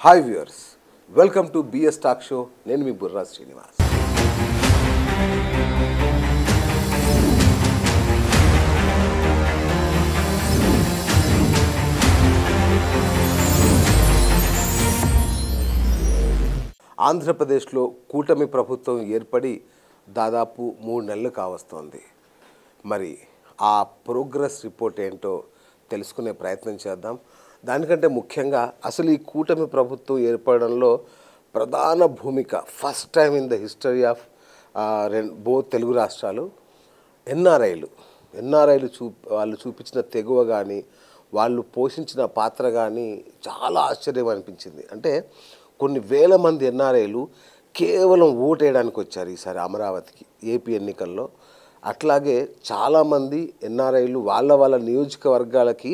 Hi viewers, welcome to BS talk show. నేను మీ బుర్రా శ్రీనివాస్. ఆంధ్రప్రదేశ్లో కూటమి ప్రభుత్వం ఏర్పడి దాదాపు 3 నెలలు కావస్తోంది. మరి ఆ ప్రోగ్రెస్ రిపోర్ట్ ఏంటో తెలుసుకునే ప్రయత్నం చేద్దాం. దానికంటే ముఖ్యంగా అసలు ఈ కూటమి ప్రభుత్వం ఏర్పడడంలో ప్రధాన భూమిక first time in the history of both Telugu రాష్ట్రాలు ఎన్ఆర్ఐలు వాళ్ళు చూపించిన తెగువ కానీ వాళ్ళు పోషించిన పాత్ర కానీ చాలా ఆశ్చర్యం అనిపించింది. అంటే కొన్ని వేల మంది ఎన్ఆర్ఐలు కేవలం ఓటేయడానికి వచ్చారు ఈసారి అమరావతికి ఏపీ ఎన్నికల్లో. అట్లాగే చాలామంది ఎన్ఆర్ఐలు వాళ్ళ నియోజకవర్గాలకి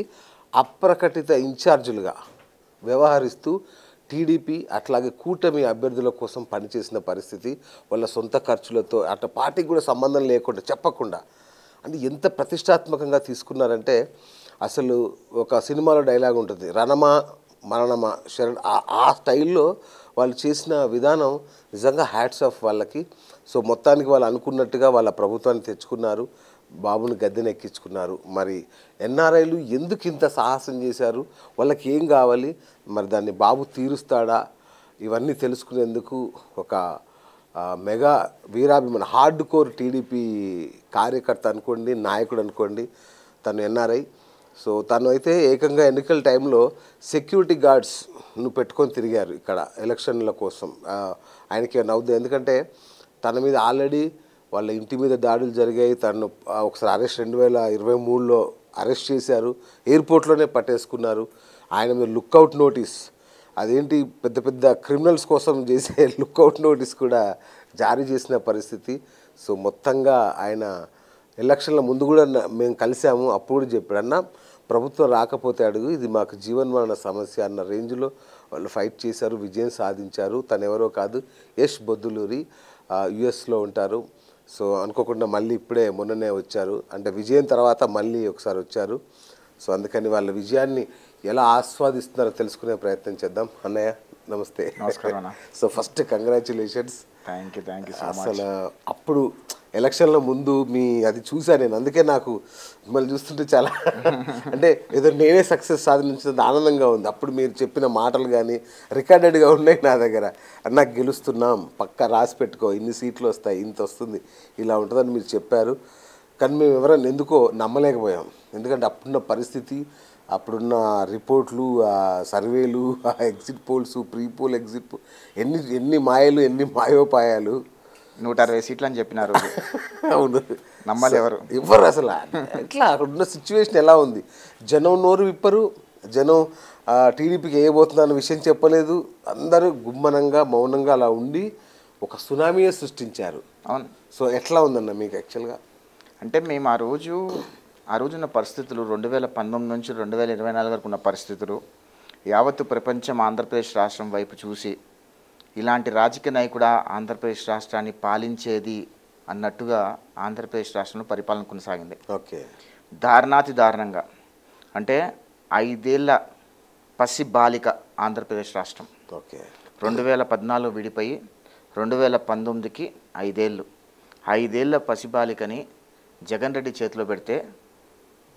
అప్రకటిత ఇన్ఛార్జీలుగా వ్యవహరిస్తూ టీడీపీ అట్లాగే కూటమి అభ్యర్థుల కోసం పనిచేసిన పరిస్థితి. వాళ్ళ సొంత ఖర్చులతో అట్లా పార్టీకి కూడా సంబంధం లేకుండా చెప్పకుండా అంటే ఎంత ప్రతిష్టాత్మకంగా తీసుకున్నారంటే అసలు ఒక సినిమాలో డైలాగ్ ఉంటుంది, రణమా మరణమా శరణ్. ఆ స్టైల్లో వాళ్ళు చేసిన విధానం నిజంగా హ్యాట్స్ ఆఫ్ వాళ్ళకి. సో మొత్తానికి వాళ్ళు అనుకున్నట్టుగా వాళ్ళ ప్రభుత్వాన్ని తెచ్చుకున్నారు, బాబుని గద్దెనెక్కించుకున్నారు. మరి ఎన్ఆర్ఐలు ఎందుకు ఇంత సాహసం చేశారు, వాళ్ళకి ఏం కావాలి, మరి దాన్ని బాబు తీరుస్తాడా, ఇవన్నీ తెలుసుకునేందుకు ఒక మెగా వీరాభిమాన హార్డ్ కోర్ టీడీపీ కార్యకర్త అనుకోండి, నాయకుడు అనుకోండి, తను ఎన్ఆర్ఐ. సో తను అయితే ఏకంగా ఎన్నికల టైంలో సెక్యూరిటీ గార్డ్స్ను పెట్టుకొని తిరిగారు ఇక్కడ ఎలక్షన్ల కోసం. ఆయనకి నవ్వుద్ది, ఎందుకంటే తన మీద ఆల్రెడీ వాళ్ళ ఇంటి మీద దాడులు జరిగాయి. తను ఒకసారి అరెస్ట్ 2023లో అరెస్ట్ చేశారు, ఎయిర్పోర్ట్లోనే పట్టేసుకున్నారు. ఆయన మీద లుక్అవుట్ నోటీస్, అదేంటి పెద్ద పెద్ద క్రిమినల్స్ కోసం చేసే లుక్అవుట్ నోటీస్ కూడా జారీ చేసిన పరిస్థితి. సో మొత్తంగా ఆయన ఎలక్షన్ల ముందు కూడా మేము కలిసాము, అప్పుడు కూడా చెప్పాడు, అన్న ప్రభుత్వం రాకపోతే అడుగు, ఇది మాకు జీవన్మరణ సమస్య అన్న రేంజ్లో వాళ్ళు ఫైట్ చేశారు, విజయం సాధించారు. తను ఎవరో కాదు, యష్ బొద్దులూరి, యుఎస్లో ఉంటారు. సో అనుకోకుండా మళ్ళీ ఇప్పుడే మొన్ననే వచ్చారు, అంటే విజయం తర్వాత మళ్ళీ ఒకసారి వచ్చారు. సో అందుకని వాళ్ళ విజయాన్ని ఎలా ఆస్వాదిస్తున్నారో తెలుసుకునే ప్రయత్నం చేద్దాం. అన్నయ్య నమస్తే. నమస్కారం. So first congratulations. Thank you అసలు అప్పుడు ఎలక్షన్ల ముందు అది చూశాను నేను, అందుకే నాకు మిమ్మల్ని చూస్తుంటే చాలా అంటే ఏదో నేనే సక్సెస్ సాధించినంత ఆనందంగా ఉంది. అప్పుడు మీరు చెప్పిన మాటలు కానీ రికార్డెడ్గా ఉన్నాయి నా దగ్గర. అన్నా గెలుస్తున్నాం, పక్కా రాసి పెట్టుకో, ఇన్ని సీట్లు వస్తాయి, ఇంత వస్తుంది, ఇలా ఉంటుందని మీరు చెప్పారు. కానీ మేము ఎవరైనా ఎందుకో నమ్మలేకపోయాం, ఎందుకంటే అప్పుడున్న పరిస్థితి, అప్పుడున్న రిపోర్ట్లు, సర్వేలు, exit polls, pre poll exit poll, ఎన్ని మాయలు, ఎన్ని మాయోపాయాలు. 160 సీట్లు అని చెప్పినారు. అవును, నమ్మాలి ఎవరు అసలు. ఎట్లా అక్కడున్న సిచ్యువేషన్ ఎలా ఉంది, జనం నోరు విప్పరు, జనం టీడీపీకి వేయబోతున్న విషయం చెప్పలేదు, అందరూ గుమ్మనంగా మౌనంగా అలా ఉండి ఒక సునామీయే సృష్టించారు. అవును. సో ఎట్లా ఉందన్న మీకు యాక్చువల్గా? అంటే మేము ఆ రోజున్న పరిస్థితులు 2019 నుంచి 2024 వరకు ఉన్న పరిస్థితులు, యావత్తు ప్రపంచం ఆంధ్రప్రదేశ్ రాష్ట్రం వైపు చూసి ఇలాంటి రాజకీయ నాయకుడు ఆంధ్రప్రదేశ్ రాష్ట్రాన్ని పాలించేది అన్నట్టుగా ఆంధ్రప్రదేశ్ రాష్ట్రంలో పరిపాలన కొనసాగింది. ఓకే. దారుణాతి దారుణంగా, అంటే 5 ఏళ్ల పసి బాలిక ఆంధ్రప్రదేశ్ రాష్ట్రం. ఓకే. 2014 విడిపోయి 2019కి 5 ఏళ్ళు. 5 ఏళ్ల పసిబాలికని జగన్ రెడ్డి చేతిలో పెడితే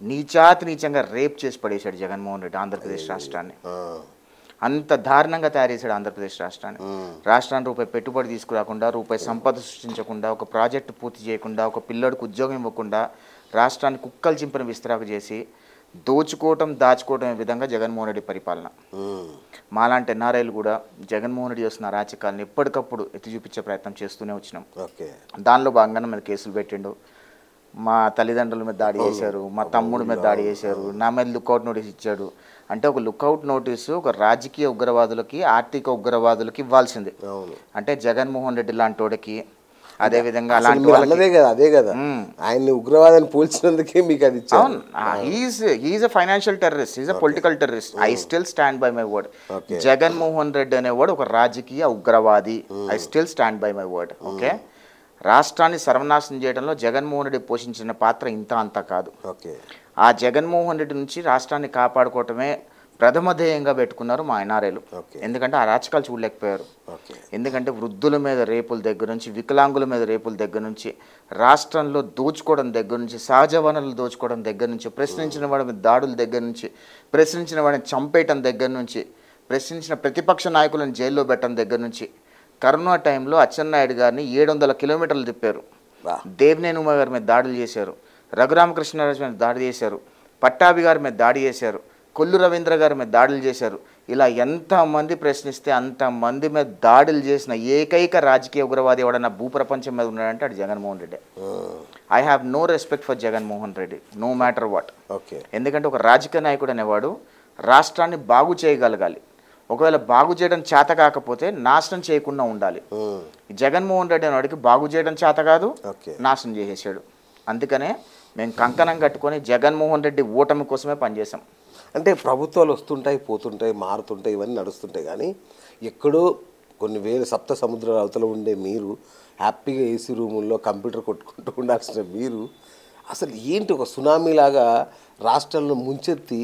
నీచంగా రేప్ చేసి పడేశాడు జగన్మోహన్ రెడ్డి ఆంధ్రప్రదేశ్ రాష్ట్రాన్ని. అంత దారుణంగా తయారు చేశాడు ఆంధ్రప్రదేశ్ రాష్ట్రాన్ని. రాష్ట్రానికి రూపాయి పెట్టుబడి తీసుకురాకుండా, రూపాయి సంపద సృష్టించకుండా, ఒక ప్రాజెక్టు పూర్తి చేయకుండా, ఒక పిల్లడికి ఉద్యోగం ఇవ్వకుండా, రాష్ట్రాన్ని కుక్కలు చింపిన విస్తరాకు చేసి దాచుకోవటం విధంగా జగన్మోహన్ రెడ్డి పరిపాలన. మాలాంటి ఎన్ఆర్ఐలు కూడా జగన్మోహన్ రెడ్డి చేస్తున్న అరాచకాలను ఎప్పటికప్పుడు ఎత్తి చూపించే ప్రయత్నం చేస్తూనే వచ్చినాం. దానిలో భాగంగానే మీద కేసులు పెట్టిండు, మా తల్లిదండ్రుల మీద దాడి చేశారు, మా తమ్ముడి మీద దాడి చేశారు, నా మీద లుక్అవుట్ నోటీస్ ఇచ్చాడు. అంటే ఒక లుక్అవుట్ నోటీసు ఒక రాజకీయ ఉగ్రవాదులకి, ఆర్థిక ఉగ్రవాదులకి ఇవ్వాల్సింది. అంటే జగన్మోహన్ రెడ్డి లాంటి వాడికి, అదేవిధంగా అదే కదా ఆయన్ని ఉగ్రవాదాన్ని పోల్చినందుకే మీకు అది. అవును, he's a financial terrorist, he's a political terrorist. I still stand by my word. Jaganmohan Reddy అనేవాడు ఒక రాజకీయ ఉగ్రవాది. I still stand by my word. Okay. రాష్ట్రాన్ని సర్వనాశనం చేయడంలో జగన్మోహన్ రెడ్డి పోషించిన పాత్ర ఇంత అంతా కాదు. ఓకే. ఆ జగన్మోహన్ రెడ్డి నుంచి రాష్ట్రాన్ని కాపాడుకోవటమే ప్రథమ ధ్యేయంగా పెట్టుకున్నారు మా ఎన్ఆర్ఐలు. ఓకే. ఎందుకంటే ఆ రాజకాలు చూడలేకపోయారు. ఓకే. ఎందుకంటే వృద్ధుల మీద రేపుల దగ్గర నుంచి, వికలాంగుల మీద రేపుల దగ్గర నుంచి, రాష్ట్రంలో దోచుకోవడం దగ్గర నుంచి, సహజ వనరులు దోచుకోవడం దగ్గర నుంచి, ప్రశ్నించిన వాడి మీద దాడుల దగ్గర నుంచి, ప్రశ్నించిన వాడిని చంపేయటం దగ్గర నుంచి, ప్రశ్నించిన ప్రతిపక్ష నాయకులను జైల్లో పెట్టడం దగ్గర నుంచి, కరోనా టైంలో అచ్చెన్నాయుడు గారిని 700 కిలోమీటర్లు తిప్పారు. దేవినేని ఉమా గారి మీద దాడులు చేశారు, రఘురామకృష్ణరాజు మీద దాడి చేశారు, పట్టాభి గారి మీద దాడి చేశారు, కొల్లు రవీంద్ర గారి మీద దాడులు చేశారు. ఇలా ఎంతమంది ప్రశ్నిస్తే అంతమంది మీద దాడులు చేసిన ఏకైక రాజకీయ ఉగ్రవాది ఎవడన్నా భూప్రపంచం మీద ఉన్నాడంటే అది Jaganmohan Reddy. I have no respect for Jaganmohan Reddy, no matter what. ఎందుకంటే ఒక రాజకీయ నాయకుడు అనేవాడు రాష్ట్రాన్ని బాగు చేయగలగాలి. ఒకవేళ బాగు చేయడం చేత కాకపోతే నాశనం చేయకుండా ఉండాలి. జగన్మోహన్ రెడ్డి అనేవాడికి బాగు చేయడం చేత కాదు, నాశనం చేసేసాడు. అందుకనే మేము కంకణం కట్టుకొని జగన్మోహన్ రెడ్డి ఓటమి కోసమే పనిచేసాం. అంటే ప్రభుత్వాలు వస్తుంటాయి, పోతుంటాయి, మారుతుంటాయి, ఇవన్నీ నడుస్తుంటాయి. కానీ ఎక్కడో కొన్ని వేల సప్త సముద్రాల అవతల ఉండే మీరు హ్యాపీగా ఏసీ రూముల్లో కంప్యూటర్ కొట్టుకుంటూ ఉండాల్సిన మీరు అసలు ఏంటి ఒక సునామీలాగా రాష్ట్రాలను ముంచెత్తి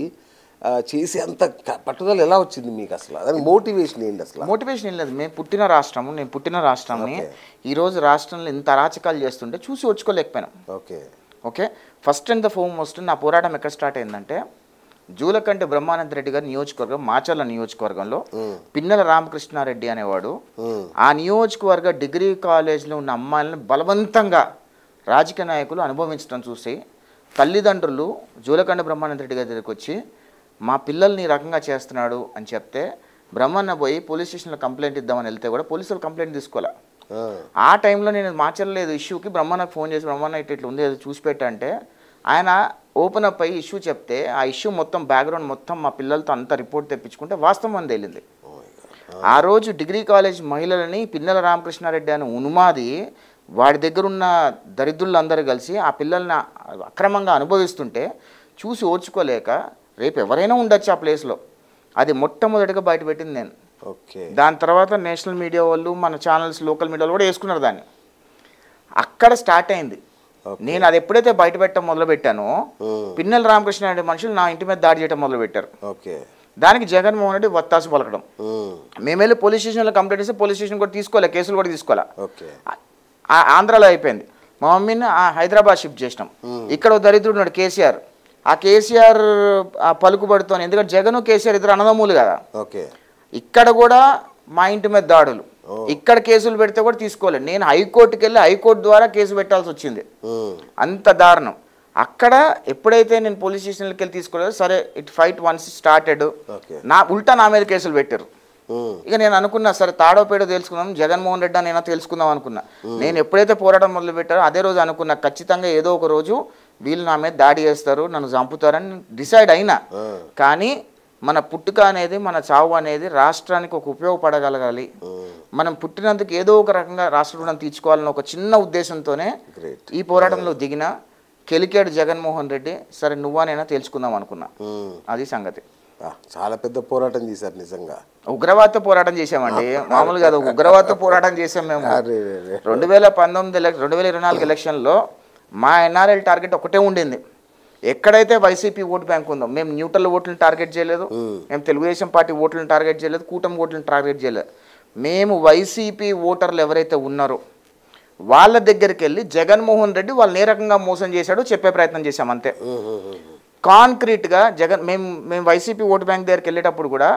చేసి అంత పట్టుదల ఎలా వచ్చింది మీకు? అసలు దానికి మోటివేషన్ ఏంటి? అసలు మోటివేషన్ ఏం లేదు. నేను పుట్టిన రాష్ట్రంని ఈరోజు రాష్ట్రంలో ఇంత అరాచకాలు చేస్తుంటే చూసి వచ్చుకోలేకపోయినాం. Okay. First and the foremost నా పోరాటం ఎక్కడ స్టార్ట్ అయిందంటే, జూలకంటి బ్రహ్మానంద రెడ్డి గారి నియోజకవర్గం, మాచర్ల నియోజకవర్గంలో పిన్నెల రామకృష్ణారెడ్డి అనేవాడు ఆ నియోజకవర్గ డిగ్రీ కాలేజ్లో ఉన్న అమ్మాయిలను బలవంతంగా రాజకీయ నాయకులు అనుభవించడం చూసి తల్లిదండ్రులు జూలకంటి బ్రహ్మానంద రెడ్డి గారి దగ్గరికి వచ్చి మా పిల్లల్ని ఈ రకంగా చేస్తున్నాడు అని చెప్తే బ్రహ్మన్న పోయి పోలీస్ స్టేషన్లో కంప్లైంట్ ఇద్దామని వెళ్తే కూడా పోలీసులు కంప్లైంట్ తీసుకోలే. ఆ టైంలో నేను మాచర్లేదు ఇష్యూకి బ్రహ్మన్నకు ఫోన్ చేసి బ్రహ్మన్న ఇట్లా ఉంది అది చూసి పెట్టంటే ఆయన ఓపెన్ అప్ అయ్యి ఇష్యూ చెప్తే ఆ ఇష్యూ మొత్తం బ్యాక్గ్రౌండ్ మొత్తం మా పిల్లలతో అంత రిపోర్ట్ తెప్పించుకుంటే వాస్తవం అని తేలింది. ఆ రోజు డిగ్రీ కాలేజ్ మహిళలని పిన్నెల రామకృష్ణారెడ్డి అని ఉన్మాది వాడి దగ్గర ఉన్న దరిద్రులందరూ కలిసి ఆ పిల్లల్ని అక్రమంగా అనుభవిస్తుంటే చూసి ఓర్చుకోలేక రేపు ఎవరైనా ఉండొచ్చు ఆ ప్లేస్లో, అది మొట్టమొదటిగా బయటపెట్టింది నేను. దాని తర్వాత నేషనల్ మీడియా వాళ్ళు, మన ఛానల్స్, లోకల్ మీడియా వాళ్ళు కూడా వేసుకున్నారు దాన్ని. అక్కడ స్టార్ట్ అయింది. నేను అది ఎప్పుడైతే బయట పెట్టడం మొదలుపెట్టానో పిన్నెల రామకృష్ణారెడ్డి మనుషులు నా ఇంటి మీద దాడి చేయడం మొదలుపెట్టారు. దానికి జగన్మోహన్ రెడ్డి వత్తాసు పలకడం. మేము వెళ్ళి పోలీస్ స్టేషన్లో కంప్లైంట్ చేస్తే పోలీస్ స్టేషన్ కూడా తీసుకోలే, కేసులు కూడా తీసుకోలే. ఆంధ్రాలో అయిపోయింది. మా మమ్మీని హైదరాబాద్ షిఫ్ట్ చేసినాం. ఇక్కడ దరిద్రుడు ఉన్నాడు కేసీఆర్. ఆ కేసీఆర్ ఆ పలుకుబడితో, ఎందుకంటే జగన్ కేసీఆర్ ఇద్దరు అన్నదమ్ములు కదా, ఇక్కడ కూడా మా ఇంటి మీద దాడులు, ఇక్కడ కేసులు పెడితే కూడా తీసుకోలేదు. నేను హైకోర్టుకి వెళ్ళి హైకోర్టు ద్వారా కేసు పెట్టాల్సి వచ్చింది. అంత దారుణం. అక్కడ ఎప్పుడైతే నేను పోలీస్ స్టేషన్కి వెళ్ళి తీసుకోలేదు, సరే ఇట్ ఫైట్ వన్స్ స్టార్టెడ్, ఉల్టా నా మీద కేసులు పెట్టారు. ఇక నేను అనుకున్నా సరే తాడోపేడో తెలుసుకుందాం, జగన్మోహన్ రెడ్డి అని తెలుసుకుందాం అనుకున్నా. నేను ఎప్పుడైతే పోరాటం మొదలు పెట్టారో అదే రోజు అనుకున్నా ఖచ్చితంగా ఏదో ఒక రోజు వీళ్ళు నా మీద దాడి చేస్తారు, నన్ను చంపుతారని డిసైడ్ అయినా. కానీ మన పుట్టుక అనేది, మన చావు అనేది రాష్ట్రానికి ఒక ఉపయోగపడగలగాలి, మనం పుట్టినందుకు ఏదో ఒక రకంగా రాష్ట్ర రుణం తీర్చుకోవాలని ఒక చిన్న ఉద్దేశంతోనే ఈ పోరాటంలో దిగిన కెలికాడు జగన్మోహన్ రెడ్డి. సరే నువ్వానైనా తెలుసుకుందాం అనుకున్నా. అది సంగతి. చాలా పెద్ద పోరాటం చేశారు నిజంగా. ఉగ్రవాద పోరాటం చేసామండి, మామూలుగా కాదు, ఉగ్రవాద పోరాటం చేసాం మేము. 2024 ఎలక్షన్లో మా ఎన్ఆర్ఎల్ టార్గెట్ ఒకటే ఉండింది. ఎక్కడైతే వైసీపీ ఓటు బ్యాంక్ ఉందో, మేము న్యూట్రల్ ఓట్లను టార్గెట్ చేయలేదు, మేము తెలుగుదేశం పార్టీ ఓట్లను టార్గెట్ చేయలేదు, కూటమి ఓట్లను టార్గెట్ చేయలేదు. మేము వైసీపీ ఓటర్లు ఎవరైతే ఉన్నారో వాళ్ళ దగ్గరికి వెళ్ళి జగన్మోహన్ రెడ్డి వాళ్ళని ఏ రకంగా మోసం చేశాడో చెప్పే ప్రయత్నం చేశాం అంతే. కాంక్రీట్గా మేము వైసీపీ ఓటు బ్యాంక్ దగ్గరికి వెళ్ళేటప్పుడు కూడా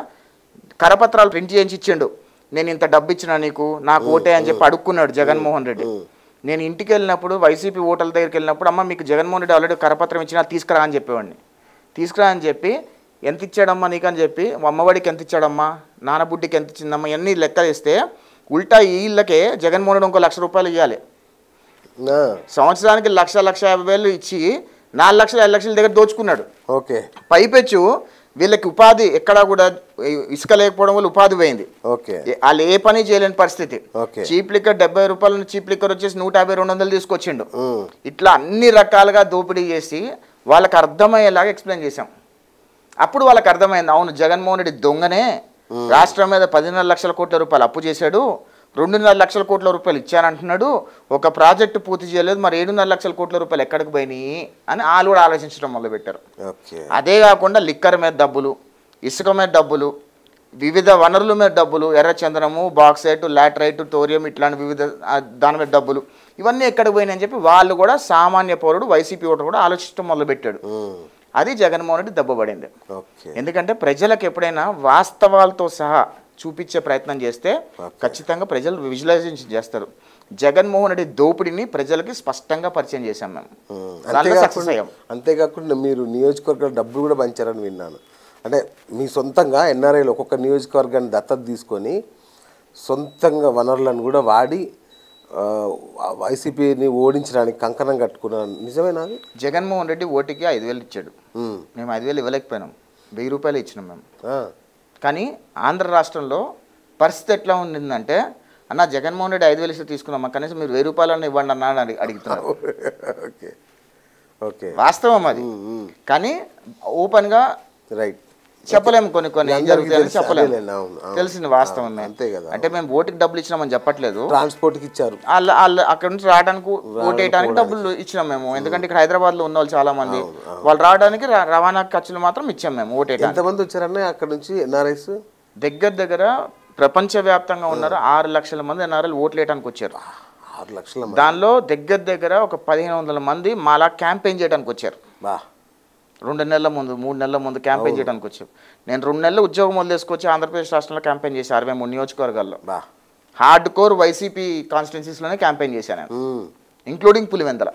కరపత్రాలు ప్రింట్ చేయించి ఇచ్చిండు. నేను ఇంత డబ్బు ఇచ్చినా నీకు, నాకు ఓటే అని చెప్పి అడుక్కున్నాడు జగన్మోహన్ రెడ్డి. నేను ఇంటికి వెళ్ళినప్పుడు వైసీపీ ఓటర్ల దగ్గరికి వెళ్ళినప్పుడు, అమ్మ మీకు జగన్మోహన్ రెడ్డి ఆల్రెడీ కరపత్రం ఇచ్చినా తీసుకురా అని చెప్పేవాడిని. తీసుకురా అని చెప్పి ఎంత ఇచ్చాడమ్మా నీకు అని చెప్పి, అమ్మఒడికి ఎంత ఇచ్చాడమ్మా, నానబుడ్డికి ఎంత ఇచ్చిందమ్మా, ఇవన్నీ లెక్క ఇస్తే ఉల్టా వీళ్ళకే జగన్మోహన్ రెడ్డి ఇంకో ₹1,00,000 ఇవ్వాలి. సంవత్సరానికి 1,50,000 ఇచ్చి 4 లక్షలు 5 లక్షల దగ్గర దోచుకున్నాడు. పైపెచ్చు వీళ్ళకి ఉపాధి ఎక్కడా కూడా ఇసుక లేకపోవడం వల్ల ఉపాధి పోయింది. వాళ్ళు ఏ పని చేయలేని పరిస్థితి. చీప్ లిక్కర్ ₹70 చీప్ లిక్కర్ వచ్చేసి 150-200 తీసుకొచ్చిండు. ఇట్లా అన్ని రకాలుగా దోపిడీ చేసి వాళ్ళకి అర్థమయ్యేలాగా ఎక్స్ప్లెయిన్ చేశాం. అప్పుడు వాళ్ళకి అర్థమైంది, అవును జగన్మోహన్ రెడ్డి దొంగనే, రాష్ట్రం మీద ₹10.5 లక్షల కోట్ల అప్పు చేశాడు, ₹2.5 లక్షల కోట్ల ఇచ్చానంటున్నాడు, ఒక ప్రాజెక్టు పూర్తి చేయలేదు, మరి ₹7.5 లక్షల కోట్ల ఎక్కడికి పోయినాయి అని వాళ్ళు కూడా ఆలోచించడం మొదలుపెట్టారు. అదే కాకుండా లిక్కర్ మీద డబ్బులు, ఇసుక మీద డబ్బులు, వివిధ వనరుల మీద డబ్బులు, ఎర్రచందనము, బాక్సైట్, లాటరైట్, తోరియం ఇట్లాంటి వివిధ దాని మీద డబ్బులు, ఇవన్నీ ఎక్కడికి పోయినాయని చెప్పి వాళ్ళు కూడా సామాన్య పౌరుడు వైసీపీ ఓటర్ కూడా ఆలోచించడం మొదలుపెట్టాడు. అది జగన్మోహన్ రెడ్డి దెబ్బపడింది. ఎందుకంటే ప్రజలకు ఎప్పుడైనా వాస్తవాలతో సహా చూపించే ప్రయత్నం చేస్తే ఖచ్చితంగా ప్రజలు విజువలైజేషన్ చేస్తారు. జగన్మోహన్ రెడ్డి దోపిడీని ప్రజలకి స్పష్టంగా పరిచయం చేశాం మేము. అంతేకాకుండా మీరు నియోజకవర్గాల డబ్బులు కూడా పంచారని విన్నాను. అంటే మీ సొంతంగా ఎన్ఆర్ఐలు ఒక్కొక్క నియోజకవర్గాన్ని దత్తత తీసుకొని సొంతంగా వనరులను కూడా వాడి వైసీపీని ఓడించడానికి కంకణం కట్టుకున్నాను. నిజమేనా? జగన్మోహన్ రెడ్డి ఓటుకి 5,000 ఇచ్చాడు. మేము 5,000 ఇవ్వలేకపోయినాం, 1,000 రూపాయలు ఇచ్చినాం మేము. కానీ ఆంధ్ర రాష్ట్రంలో పరిస్థితి ఎట్లా ఉండిందంటే, అన్న జగన్మోహన్ రెడ్డి 5,000 ఇస్తే తీసుకున్నాం, కనీసం మీరు 1,000 రూపాయలన్నా ఇవ్వండి అన్న అని అడుగుతున్నారు. వాస్తవం అది. కానీ ఓపెన్గా రైట్ చెప్పలేము, కొన్ని ఏం జరుగుతాయని చెప్పలేము, తెలిసింది వాస్తవమే. అంటే మేము ఓటుకి డబ్బులు ఇచ్చినామని చెప్పట్లేదు, ట్రాన్స్పోర్ట్కి ఇచ్చారు. అక్కడ నుంచి రావడానికి ఓటు వేయడానికి డబ్బులు ఇచ్చినాం మేము. ఎందుకంటే ఇక్కడ హైదరాబాద్లో ఉన్న వాళ్ళు చాలా మంది, వాళ్ళు రావడానికి రవాణా ఖర్చులు మాత్రం ఇచ్చాం మేము. ఓటు వేయడానికి ఎంతమంది వచ్చారన్న అక్కడ నుంచి ఎన్ఆర్ఐస్? దగ్గర ప్రపంచవ్యాప్తంగా ఉన్నారు 6 లక్షల మంది ఎన్ఆర్ఐలు ఓట్లు వేయడానికి వచ్చారు. 6 లక్షల. దానిలో దగ్గర ఒక 1,500 మంది మాలా క్యాంపెయిన్ చేయడానికి వచ్చారు. 2 నెలల ముందు 3 నెలల ముందు క్యాంపెయిన్ చేయడానికి వచ్చాం. నేను 2 నెలలు ఉద్యోగం వదిలేసుకొచ్చి ఆంధ్రప్రదేశ్ రాష్ట్రంలో క్యాంపెయిన్ చేసి 63 నియోజకవర్గాల్లో హార్డ్ కోర్ వైసీపీ కాన్స్టిట్యున్సీస్లోనే క్యాంపెయిన్ చేశాను, ఇంక్లూడింగ్ పులివెందల.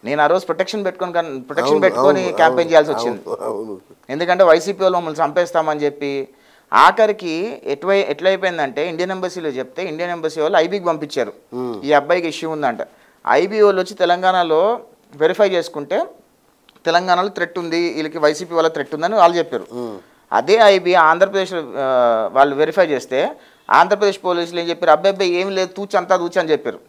నేను ఆ రోజు ప్రొటెక్షన్ పెట్టుకొని క్యాంపెయిన్ చేయాల్సి వచ్చింది. ఎందుకంటే వైసీపీ వాళ్ళు మమ్మల్ని చంపేస్తామని చెప్పి ఆఖరికి ఎట్లయిపోయిందంటే ఇండియన్ ఎంబసీలో చెప్తే ఇండియన్ ఎంబసీ వాళ్ళు ఐబీకి పంపించారు, ఈ అబ్బాయికి ఇష్యూ ఉందంట. ఐబీ వాళ్ళు వచ్చి తెలంగాణలో వెరిఫై చేసుకుంటే తెలంగాణలో థ్రెట్ ఉంది, వీళ్ళకి వైసీపీ వాళ్ళ థ్రెట్ ఉందని వాళ్ళు చెప్పారు. అదే ఐబీ ఆంధ్రప్రదేశ్ వాళ్ళు వెరిఫై చేస్తే ఆంధ్రప్రదేశ్ పోలీసులు ఏం చెప్పారు, అబ్బాయి ఏం లేదు తూచంతా తూచి అని చెప్పారు.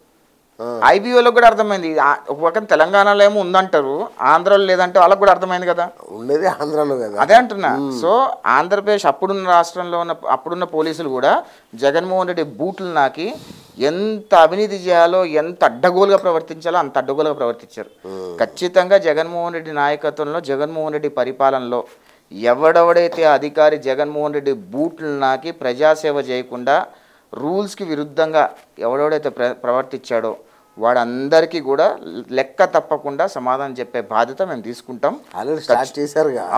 ఐబీ వాళ్ళకి కూడా అర్థమైంది, ఒక పక్కన తెలంగాణలో ఏమో ఉందంటారు, ఆంధ్రాలో లేదంటే వాళ్ళకి కూడా అర్థమైంది కదా, ఉండేది ఆంధ్రాలో కదా. అదే అంటున్నా. సో ఆంధ్రప్రదేశ్ అప్పుడున్న రాష్ట్రంలో అప్పుడున్న పోలీసులు కూడా జగన్మోహన్ రెడ్డి బూట్లు నాకి ఎంత అవినీతి చేయాలో, ఎంత అడ్డగోలుగా ప్రవర్తించాలో అంత అడ్డగోలుగా ప్రవర్తించారు. ఖచ్చితంగా జగన్మోహన్ రెడ్డి నాయకత్వంలో, జగన్మోహన్ రెడ్డి పరిపాలనలో ఎవడెవడైతే అధికారి జగన్మోహన్ రెడ్డి బూట్లు నాకి ప్రజాసేవ చేయకుండా రూల్స్కి విరుద్ధంగా ఎవడెవడైతే ప్రవర్తించాడో వాడందరికీ కూడా లెక్క తప్పకుండా సమాధానం చెప్పే బాధ్యత మేము తీసుకుంటాం.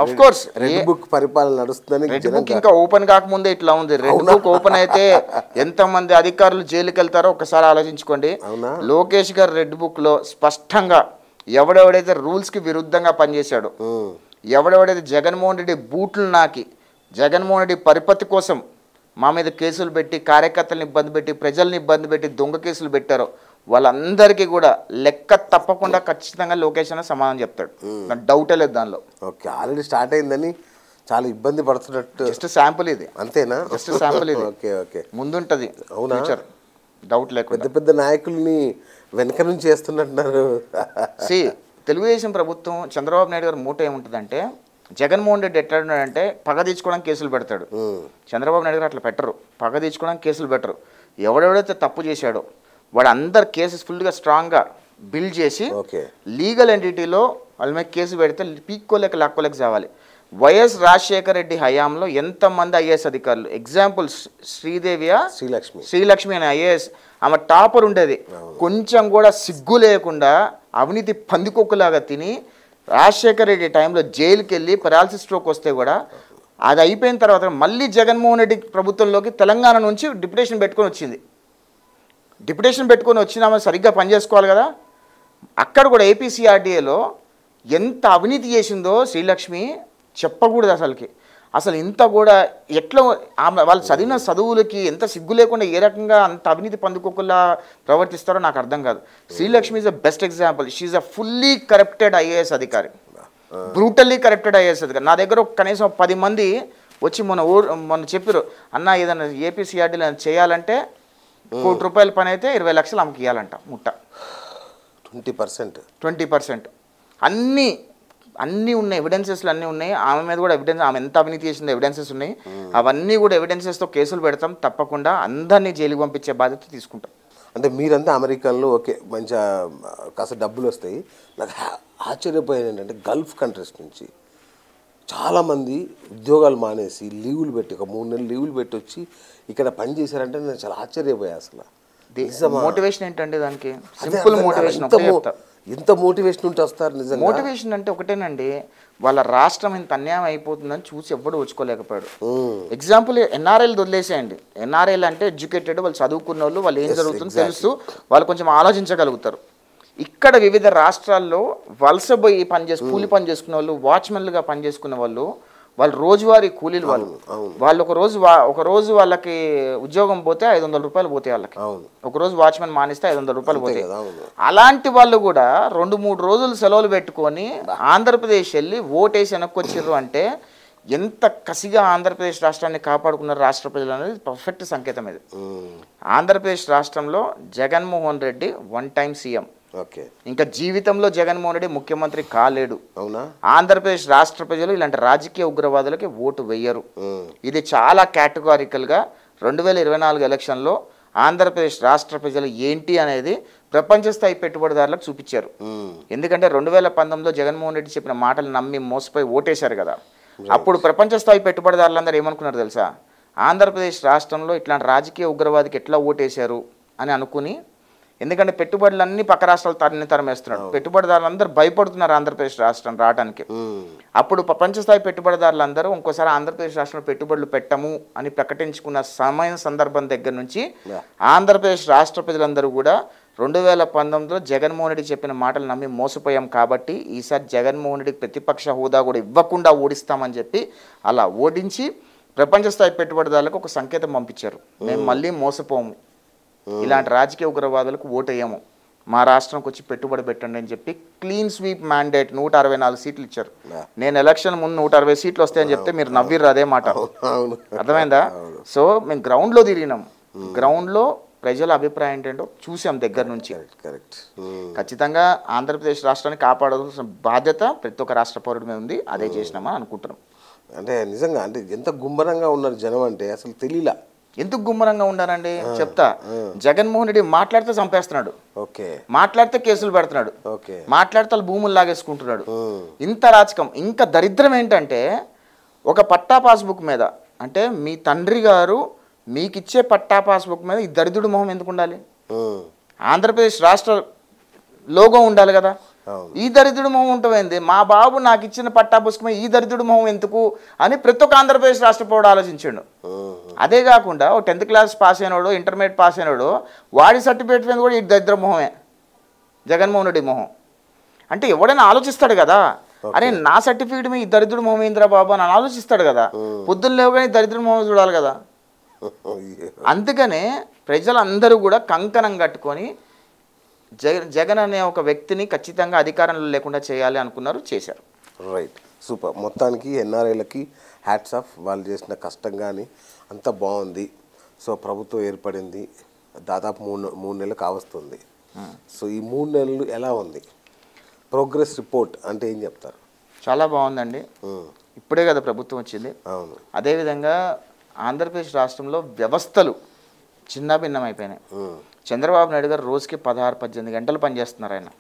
ఆఫ్ కోర్స్ రెడ్ బుక్ పరిపాలన నడుస్తుందని. రెడ్ బుక్ ఇంకా ఓపెన్ కాకముందే ఇట్లా ఉంది. రెడ్ బుక్ ఓపెన్ అయితే ఎంతమంది అధికారులు జైలుకి వెళ్తారో ఒకసారి ఆలోచించుకోండి. లోకేష్ గారు రెడ్ బుక్ లో స్పష్టంగా ఎవడెవడైతే రూల్స్ కి విరుద్ధంగా పనిచేశాడో, ఎవడెవడైతే జగన్మోహన్ రెడ్డి బూట్లు నాకి జగన్మోహన్ రెడ్డి పరిపత్తి కోసం మా మీద కేసులు పెట్టి, కార్యకర్తలను ఇబ్బంది పెట్టి, ప్రజల్ని ఇబ్బంది పెట్టి దొంగ కేసులు పెట్టారో వాళ్ళందరికీ కూడా లెక్క తప్పకుండా ఖచ్చితంగా లోకేష్ అన్న సమాధానం చెప్తాడు, నాకు డౌటే లేదు దానిలో. ఓకే, ఆల్రెడీ స్టార్ట్ అయిందని చాలా ఇబ్బంది పడుతున్నట్టు. జస్ట్ శాంపుల్ ఇది, అంతేనా? జస్ట్ శాంపుల్ ఇది. ఓకే ఓకే, ముందుంటది ఫ్యూచర్, డౌట్ లేకుండా. పెద్ద పెద్ద నాయకుల్ని వెనక నుంచి చేస్తున్నట్టున్నారు. తెలుగుదేశం ప్రభుత్వం చంద్రబాబు నాయుడు గారు మూట ఏముంటుందంటే, జగన్మోహన్ రెడ్డి ఎట్లా ఉన్నాడంటే పగ తీర్చుకోవడానికి కేసులు పెడతాడు. చంద్రబాబు నాయుడు గారు అట్లా పెట్టరు, పగ తీర్చుకోవడానికి కేసులు పెట్టరు. ఎవడెవడైతే తప్పు చేశాడో వాడు అందరు కేసెస్ ఫుల్గా స్ట్రాంగ్గా బిల్డ్ చేసి లీగల్ ఎంటిటీలో వాళ్ళ మీద కేసు పెడితే పీక్కోలేక లాక్కోలేక చావాలి. వైఎస్ రాజశేఖర రెడ్డి హయాంలో ఎంతమంది ఐఏఎస్ అధికారులు, ఎగ్జాంపుల్ శ్రీలక్ష్మి అనే ఐఏఎస్, ఆమె టాపర్ ఉండేది, కొంచెం కూడా సిగ్గు లేకుండా అవినీతి పందికొక్కులాగా తిని రాజశేఖర రెడ్డి టైంలో జైలుకి వెళ్ళి పెరాలసిస్ స్ట్రోక్ వస్తే కూడా అది అయిపోయిన తర్వాత మళ్ళీ జగన్మోహన్ రెడ్డి ప్రభుత్వంలోకి తెలంగాణ నుంచి డిప్యుటేషన్ పెట్టుకొని వచ్చింది. డిప్యుటేషన్ పెట్టుకొని వచ్చిన ఆమె సరిగ్గా పనిచేసుకోవాలి కదా. అక్కడ కూడా ఏపీసీఆర్డీఏలో ఎంత అవినీతి చేసిందో శ్రీలక్ష్మి చెప్పకూడదు అసలు ఇంత కూడా ఎట్లా ఆమె వాళ్ళు చదివిన చదువులకి ఎంత సిగ్గు లేకుండా ఏ రకంగా అంత అవినీతి పందుకోకుండా ప్రవర్తిస్తారో నాకు అర్థం కాదు. Srilakshmi is a best example. She's a fully corrupted IAS అధికారి, బ్రూటల్లీ కరప్టెడ్ ఐఏఎస్ అధికారి. నా దగ్గర కనీసం 10 మంది వచ్చి మొన్న చెప్పారు, అన్న ఏదైనా ఏపీసీఆర్డీలో చేయాలంటే ₹1,00,00,000 పని అయితే 20 లక్షలు ఆమెకి ఇవ్వాలంట ముట్ట. 20% అన్నీ ఉన్నాయి, ఎవిడెన్సెస్లు అన్నీ ఉన్నాయి. ఆమె మీద కూడా ఎవిడెన్స్, ఆమె ఎంత అవినీతి చేసిందో ఎవిడెన్సెస్ ఉన్నాయి. అవన్నీ కూడా ఎవిడెన్సెస్తో కేసులు పెడతాం, తప్పకుండా అందరినీ జైలుకి పంపించే బాధ్యత తీసుకుంటాం. అంటే మీరంతా అమెరికాలో ఓకే మంచిగా కాస్త డబ్బులు వస్తాయి. నాకు ఆశ్చర్యపోయాను ఏంటంటే గల్ఫ్ కంట్రీస్ నుంచి చాలామంది ఉద్యోగాలు మానేసి లీవులు పెట్టి ఒక 3 నెలలు లీవులు పెట్టి వచ్చి ఇక్కడ పని చేశారంటే నేను చాలా ఆశ్చర్యపోయా అసలు. మోటివేషన్ ఏంటంటే దానికి అదే సింపుల్ అర్థం కాదు. మోటివేషన్ ఎంత మోటివేషన్ ఉంటే వస్తారు నిజంగా. మోటివేషన్ అంటే ఒకటేనండి, వాళ్ళ రాష్ట్రం ఇంత అన్యాయం అయిపోతుందని చూసి ఎవ్వడు వచ్చుకోలేకపోయాడు. ఎగ్జాంపుల్ ఎన్ఆర్ఐలు వదిలేసేయండి. ఎన్ఆర్ఐలు అంటే ఎడ్యుకేటెడ్, వాళ్ళు చదువుకున్న వాళ్ళు, వాళ్ళు ఏం జరుగుతుందో తెలుసు, వాళ్ళు కొంచెం ఆలోచించగలుగుతారు. ఇక్కడ వివిధ రాష్ట్రాల్లో వలస పోయి కూలి పని చేసుకునే వాళ్ళు, వాచ్మెన్లుగా పనిచేసుకున్న వాళ్ళు, వాళ్ళు రోజువారీ కూలీలు, వాళ్ళు ఒక రోజు వాళ్ళకి ఉద్యోగం పోతే 500 రూపాయలు పోతాయి వాళ్ళకి. ఒకరోజు వాచ్మెన్ మానేస్తే 500 రూపాయలు పోతాయి. అలాంటి వాళ్ళు కూడా 2-3 రోజులు సెలవులు పెట్టుకొని ఆంధ్రప్రదేశ్ వెళ్ళి ఓటేసి వెనక్కి వచ్చిర్రు అంటే ఎంత కసిగా ఆంధ్రప్రదేశ్ రాష్ట్రాన్ని కాపాడుకున్నారు రాష్ట్ర ప్రజలు అనేది పర్ఫెక్ట్ సంకేతం ఇది. ఆంధ్రప్రదేశ్ రాష్ట్రంలో జగన్మోహన్ రెడ్డి 1 టైం సీఎం, ఇంకా జీవితంలో జగన్మోహన్ రెడ్డి ముఖ్యమంత్రి కాలేడు. అవునా? ఆంధ్రప్రదేశ్ రాష్ట్ర ప్రజలు ఇలాంటి రాజకీయ ఉగ్రవాదులకి ఓటు వెయ్యరు. ఇది చాలా కేటగారికల్గా 2024 ఎలక్షన్లో ఆంధ్రప్రదేశ్ రాష్ట్ర ప్రజలు ఏంటి అనేది ప్రపంచ స్థాయి పెట్టుబడిదారులకు చూపించారు. ఎందుకంటే 2019లో జగన్మోహన్ రెడ్డి చెప్పిన మాటలు నమ్మి మోసపోయి ఓటేశారు కదా. అప్పుడు ప్రపంచ స్థాయి పెట్టుబడిదారులందరూ ఏమనుకున్నారు తెలుసా? ఆంధ్రప్రదేశ్ రాష్ట్రంలో ఇట్లాంటి రాజకీయ ఉగ్రవాదికి ఎట్లా ఓటేశారు అని అనుకుని, ఎందుకంటే పెట్టుబడులన్నీ పక్క రాష్ట్రాలు తరమేస్తున్నాడు, పెట్టుబడిదారులందరూ భయపడుతున్నారు ఆంధ్రప్రదేశ్ రాష్ట్రం రావడానికి. అప్పుడు ప్రపంచ స్థాయి పెట్టుబడిదారులందరూ ఇంకోసారి ఆంధ్రప్రదేశ్ రాష్ట్రంలో పెట్టుబడులు పెట్టము అని ప్రకటించుకున్న సందర్భం దగ్గర నుంచి ఆంధ్రప్రదేశ్ రాష్ట్ర ప్రజలందరూ కూడా 2019లో జగన్మోహన్ రెడ్డి చెప్పిన మాటలు నమ్మి మోసపోయాం కాబట్టి ఈసారి జగన్మోహన్ రెడ్డికి ప్రతిపక్ష హోదా కూడా ఇవ్వకుండా ఓడిస్తామని చెప్పి అలా ఓడించి ప్రపంచ స్థాయి పెట్టుబడిదారులకు ఒక సంకేతం పంపించారు. మేము మళ్ళీ మోసపోము, ఇలాంటి రాజకీయ ఉగ్రవాదులకు ఓటేయము, మా రాష్ట్రంకి వచ్చి పెట్టుబడి పెట్టండి అని చెప్పి క్లీన్ స్వీప్ మ్యాండేట్ 164 సీట్లు ఇచ్చారు. నేను ఎలక్షన్ ముందు 160 సీట్లు వస్తాయని చెప్తే మీరు నవ్విర్రు అదే మాట. అర్థమైందా? సో మేము గ్రౌండ్లో తిరిగినాం, గ్రౌండ్లో ప్రజల అభిప్రాయం ఏంటంటో చూసాం దగ్గర నుంచి. ఖచ్చితంగా ఆంధ్రప్రదేశ్ రాష్ట్రాన్ని కాపాడాల్సిన బాధ్యత ప్రతి ఒక్క రాష్ట్ర పౌరుడి మీద ఉంది. అదే చేసినామా అనుకుంటున్నాం. అంటే నిజంగా అంటే ఎంత గుమ్మరంగా ఉన్నారు జనం అంటే అసలు తెలియలా. ఎందుకు గుమ్మరంగా ఉన్నారండి చెప్తా. జగన్మోహన్ రెడ్డి మాట్లాడితే చంపేస్తున్నాడు, మాట్లాడితే కేసులు పెడుతున్నాడు, మాట్లాడితే భూములు లాగేసుకుంటున్నాడు. ఇంత రాజకం. ఇంకా దరిద్రం ఏంటంటే ఒక పట్టా పాస్బుక్ మీద, అంటే మీ తండ్రి గారు మీకు ఇచ్చే పట్టా పాస్బుక్ మీద ఈ దరిద్రుడి మొహం ఎందుకు ఉండాలి? ఆంధ్రప్రదేశ్ రాష్ట్ర లోగో ఉండాలి కదా. ఈ దరిద్రుడి మొహం ఉంటుంది. మా బాబు నాకు ఇచ్చిన పట్టా పుస్తకం మీద ఈ దరిద్రుడి మొహం ఎందుకు అని ప్రతి ఒక్క ఆంధ్రప్రదేశ్ రాష్ట్ర పౌరుడు ఆలోచించాడు. అదే కాకుండా ఓ 10th క్లాస్ పాస్ అయినాడు, ఇంటర్మీడియట్ పాస్ అయినాడు, వాడి సర్టిఫికేట్ మీద కూడా ఈ దరిద్ర మొహమే, జగన్మోహన్ రెడ్డి మొహం. అంటే ఎవడైనా ఆలోచిస్తాడు కదా, అరే నా సర్టిఫికేట్ మీద ఈ దరిద్రుడి మొహం ఏంద్రా బాబు అని ఆలోచిస్తాడు కదా. పొద్దున్న లేవగానే దరిద్రుడి మొహం చూడాలి కదా. అందుకనే ప్రజలందరూ కూడా కంకణం కట్టుకొని జగన్ అనే ఒక వ్యక్తిని ఖచ్చితంగా అధికారంలో లేకుండా చేయాలి అనుకున్నారు, చేశారు. Right, super. మొత్తానికి ఎన్ఆర్ఐలకి హ్యాట్స్ ఆఫ్. వాళ్ళు చేసిన కష్టం కానీ అంత బాగుంది. సో ప్రభుత్వం ఏర్పడింది, దాదాపు మూడు నెలలు కావస్తుంది. సో ఈ 3 నెలలు ఎలా ఉంది? ప్రోగ్రెస్ రిపోర్ట్ అంటే ఏం చెప్తారు? చాలా బాగుందండి. ఇప్పుడే కదా ప్రభుత్వం వచ్చింది. అవును. అదేవిధంగా ఆంధ్రప్రదేశ్ రాష్ట్రంలో వ్యవస్థలు చిన్న భిన్నమైపోయినాయి. చంద్రబాబు నాయుడు గారు రోజుకి 16-18 గంటలు పనిచేస్తున్నారు ఆయన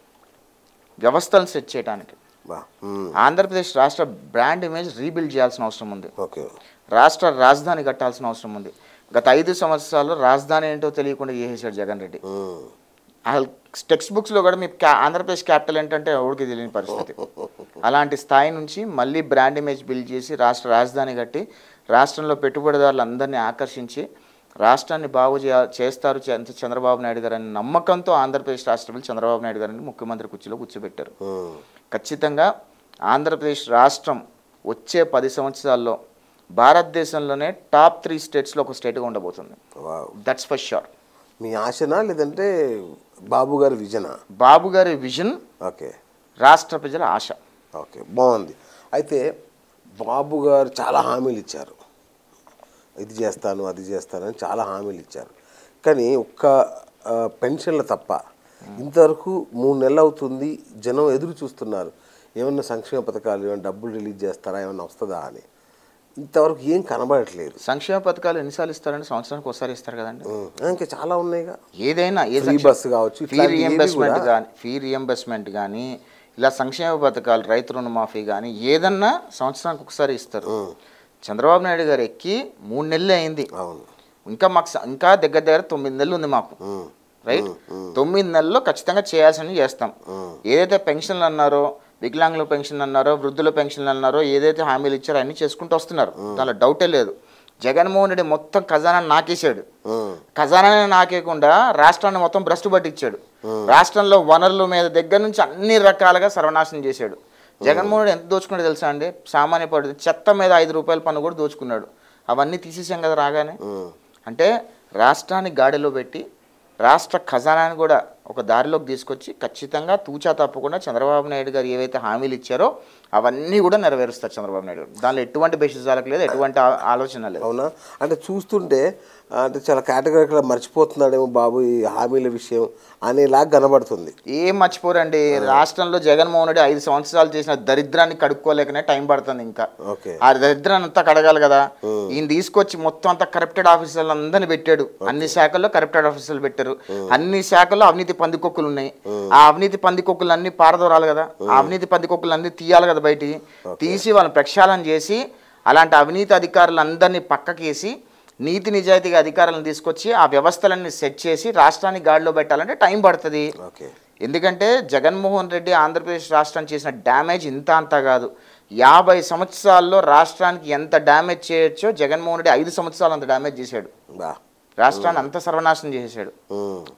వ్యవస్థలను సెట్ చేయడానికి. ఆంధ్రప్రదేశ్ రాష్ట్ర బ్రాండ్ ఇమేజ్ రీబిల్డ్ చేయాల్సిన అవసరం ఉంది. రాష్ట్ర రాజధాని కట్టాల్సిన అవసరం ఉంది. గత 5 సంవత్సరాల్లో రాజధాని ఏంటో తెలియకుండా చేసేసాడు జగన్ రెడ్డి. టెక్స్ట్ బుక్స్లో కూడా మీ ఆంధ్రప్రదేశ్ క్యాపిటల్ ఏంటంటే ఎవరికి తెలియని పరిస్థితి. అలాంటి స్థాయి నుంచి మళ్ళీ బ్రాండ్ ఇమేజ్ బిల్డ్ చేసి రాష్ట్ర రాజధాని కట్టి రాష్ట్రంలో పెట్టుబడిదారులు అందరినీ ఆకర్షించి రాష్ట్రాన్ని బాగు చేస్తారు చంద్రబాబు నాయుడు గారు అనే నమ్మకంతో ఆంధ్రప్రదేశ్ రాష్ట్రంలో చంద్రబాబు నాయుడు గారిని ముఖ్యమంత్రి కుర్చీలో కూర్చోబెట్టారు. ఖచ్చితంగా ఆంధ్రప్రదేశ్ రాష్ట్రం వచ్చే 10 సంవత్సరాల్లో భారతదేశంలోనే టాప్ 3 స్టేట్స్లో ఒక స్టేట్గా ఉండబోతుంది. That's for sure. మీ ఆశనా లేదంటే బాబు గారి విజనా? బాబు గారి విజన్, ఓకే, రాష్ట్ర ప్రజల ఆశ. ఓకే, బాగుంది. అయితే బాబు గారు చాలా హామీలు ఇచ్చారు, ఇది చేస్తాను అది చేస్తానని చాలా హామీలు ఇచ్చారు. కానీ ఒక్క పెన్షన్లు తప్ప ఇంతవరకు 3 నెలలు అవుతుంది, జనం ఎదురు చూస్తున్నారు. ఏమన్నా సంక్షేమ పథకాలు, ఏమైనా డబ్బులు రిలీజ్ చేస్తారా, ఏమన్నా వస్తుందా అని. ఇంతవరకు ఏం కనబడట్లేదు. సంక్షేమ పథకాలు ఎన్నిసార్లు ఇస్తారంటే సంవత్సరానికి ఒకసారి ఇస్తారు కదండి. ఇంకా చాలా ఉన్నాయిగా. ఏదైనా ఫ్రీ బస్సు కావచ్చు, ఫీ రియంబర్స్మెంట్ కానీ ఇలా సంక్షేమ పథకాలు, రైతు రుణమాఫీ కానీ ఏదన్నా సంవత్సరానికి ఒకసారి ఇస్తారు. చంద్రబాబు నాయుడు గారు ఎక్కి 3 నెలలు అయింది. ఇంకా మాకు ఇంకా దగ్గర దగ్గర 9 నెలలు ఉంది మాకు, రైట్? 9 నెలల్లో ఖచ్చితంగా చేయాల్సినవి చేస్తాం. ఏదైతే పెన్షన్లు అన్నారో, వికలాంగుల పెన్షన్లు అన్నారో, వృద్ధుల పెన్షన్లు అన్నారో, ఏదైతే హామీలు ఇచ్చారో అన్నీ చేసుకుంటూ వస్తున్నారు, దానిలో డౌటే లేదు. జగన్మోహన్ రెడ్డి మొత్తం ఖజానాన్ని నాకేశాడు. ఖజానాన్ని నాకేయకుండా రాష్ట్రాన్ని మొత్తం భ్రష్టు పట్టించాడు. రాష్ట్రంలో వనరుల మీద దగ్గర నుంచి అన్ని రకాలుగా సర్వనాశనం చేశాడు. జగన్మోహన్ రెడ్డి ఎంత దోచుకున్నాడో తెలుసా అండి? సామాన్య పడు చెత్త మీద 5 రూపాయల పన్ను కూడా దోచుకున్నాడు. అవన్నీ తీసేసాం కదా రాగానే. అంటే రాష్ట్రాన్ని గాడిలో పెట్టి రాష్ట్ర ఖజానాన్ని కూడా ఒక దారిలోకి తీసుకొచ్చి ఖచ్చితంగా తూచా తప్పకుండా చంద్రబాబు నాయుడు గారు ఏవైతే హామీలు ఇచ్చారో అవన్నీ కూడా నెరవేరుస్తారు చంద్రబాబు నాయుడు గారు. దానిలో ఎటువంటి బేసిసాలకు లేదు, ఎటువంటి ఆలోచన లేదు. అవునా? అంటే చూస్తుంటే అంటే చాలా కేటగిరికల్ మర్చిపోతున్నాడేమో బాబు ఈ హామీల విషయం అనేలాగా కనబడుతుంది. ఏం మర్చిపోరండి, రాష్ట్రంలో జగన్మోహన్ రెడ్డి 5 సంవత్సరాలు చేసిన దరిద్రాన్ని కడుక్కోలేకనే టైం పడుతుంది. ఇంకా ఆ దరిద్రాన్ని అంతా కడగాలి కదా. ఈయన తీసుకొచ్చి మొత్తం అంతా కరప్టెడ్ ఆఫీసర్లు అందరినీ పెట్టాడు. అన్ని శాఖల్లో కరప్టెడ్ ఆఫీసర్లు పెట్టారు. అన్ని శాఖల్లో అవినీతి పందికొక్కులు ఉన్నాయి. ఆ అవినీతి పందికొక్కులు అన్ని పారదోరాలి కదా. ఆ అవినీతి పందికొక్కులు అన్ని తీయాలి కదా, బయటికి తీసి వాళ్ళని ప్రక్షాళన చేసి అలాంటి అవినీతి అధికారులందరినీ పక్కకేసి నీతి నిజాయితీగా అధికారులను తీసుకొచ్చి ఆ వ్యవస్థలన్నీ సెట్ చేసి రాష్ట్రాన్ని గాడిలో పెట్టాలంటే టైం పడుతుంది. ఎందుకంటే జగన్మోహన్ రెడ్డి ఆంధ్రప్రదేశ్ రాష్ట్రానికి చేసిన డ్యామేజ్ ఇంత అంతా కాదు. 50 సంవత్సరాల్లో రాష్ట్రానికి ఎంత డ్యామేజ్ చేయొచ్చో జగన్మోహన్ రెడ్డి 5 సంవత్సరాలు అంత డ్యామేజ్ చేశాడు. రాష్ట్రాన్ని అంత సర్వనాశనం చేసేసాడు.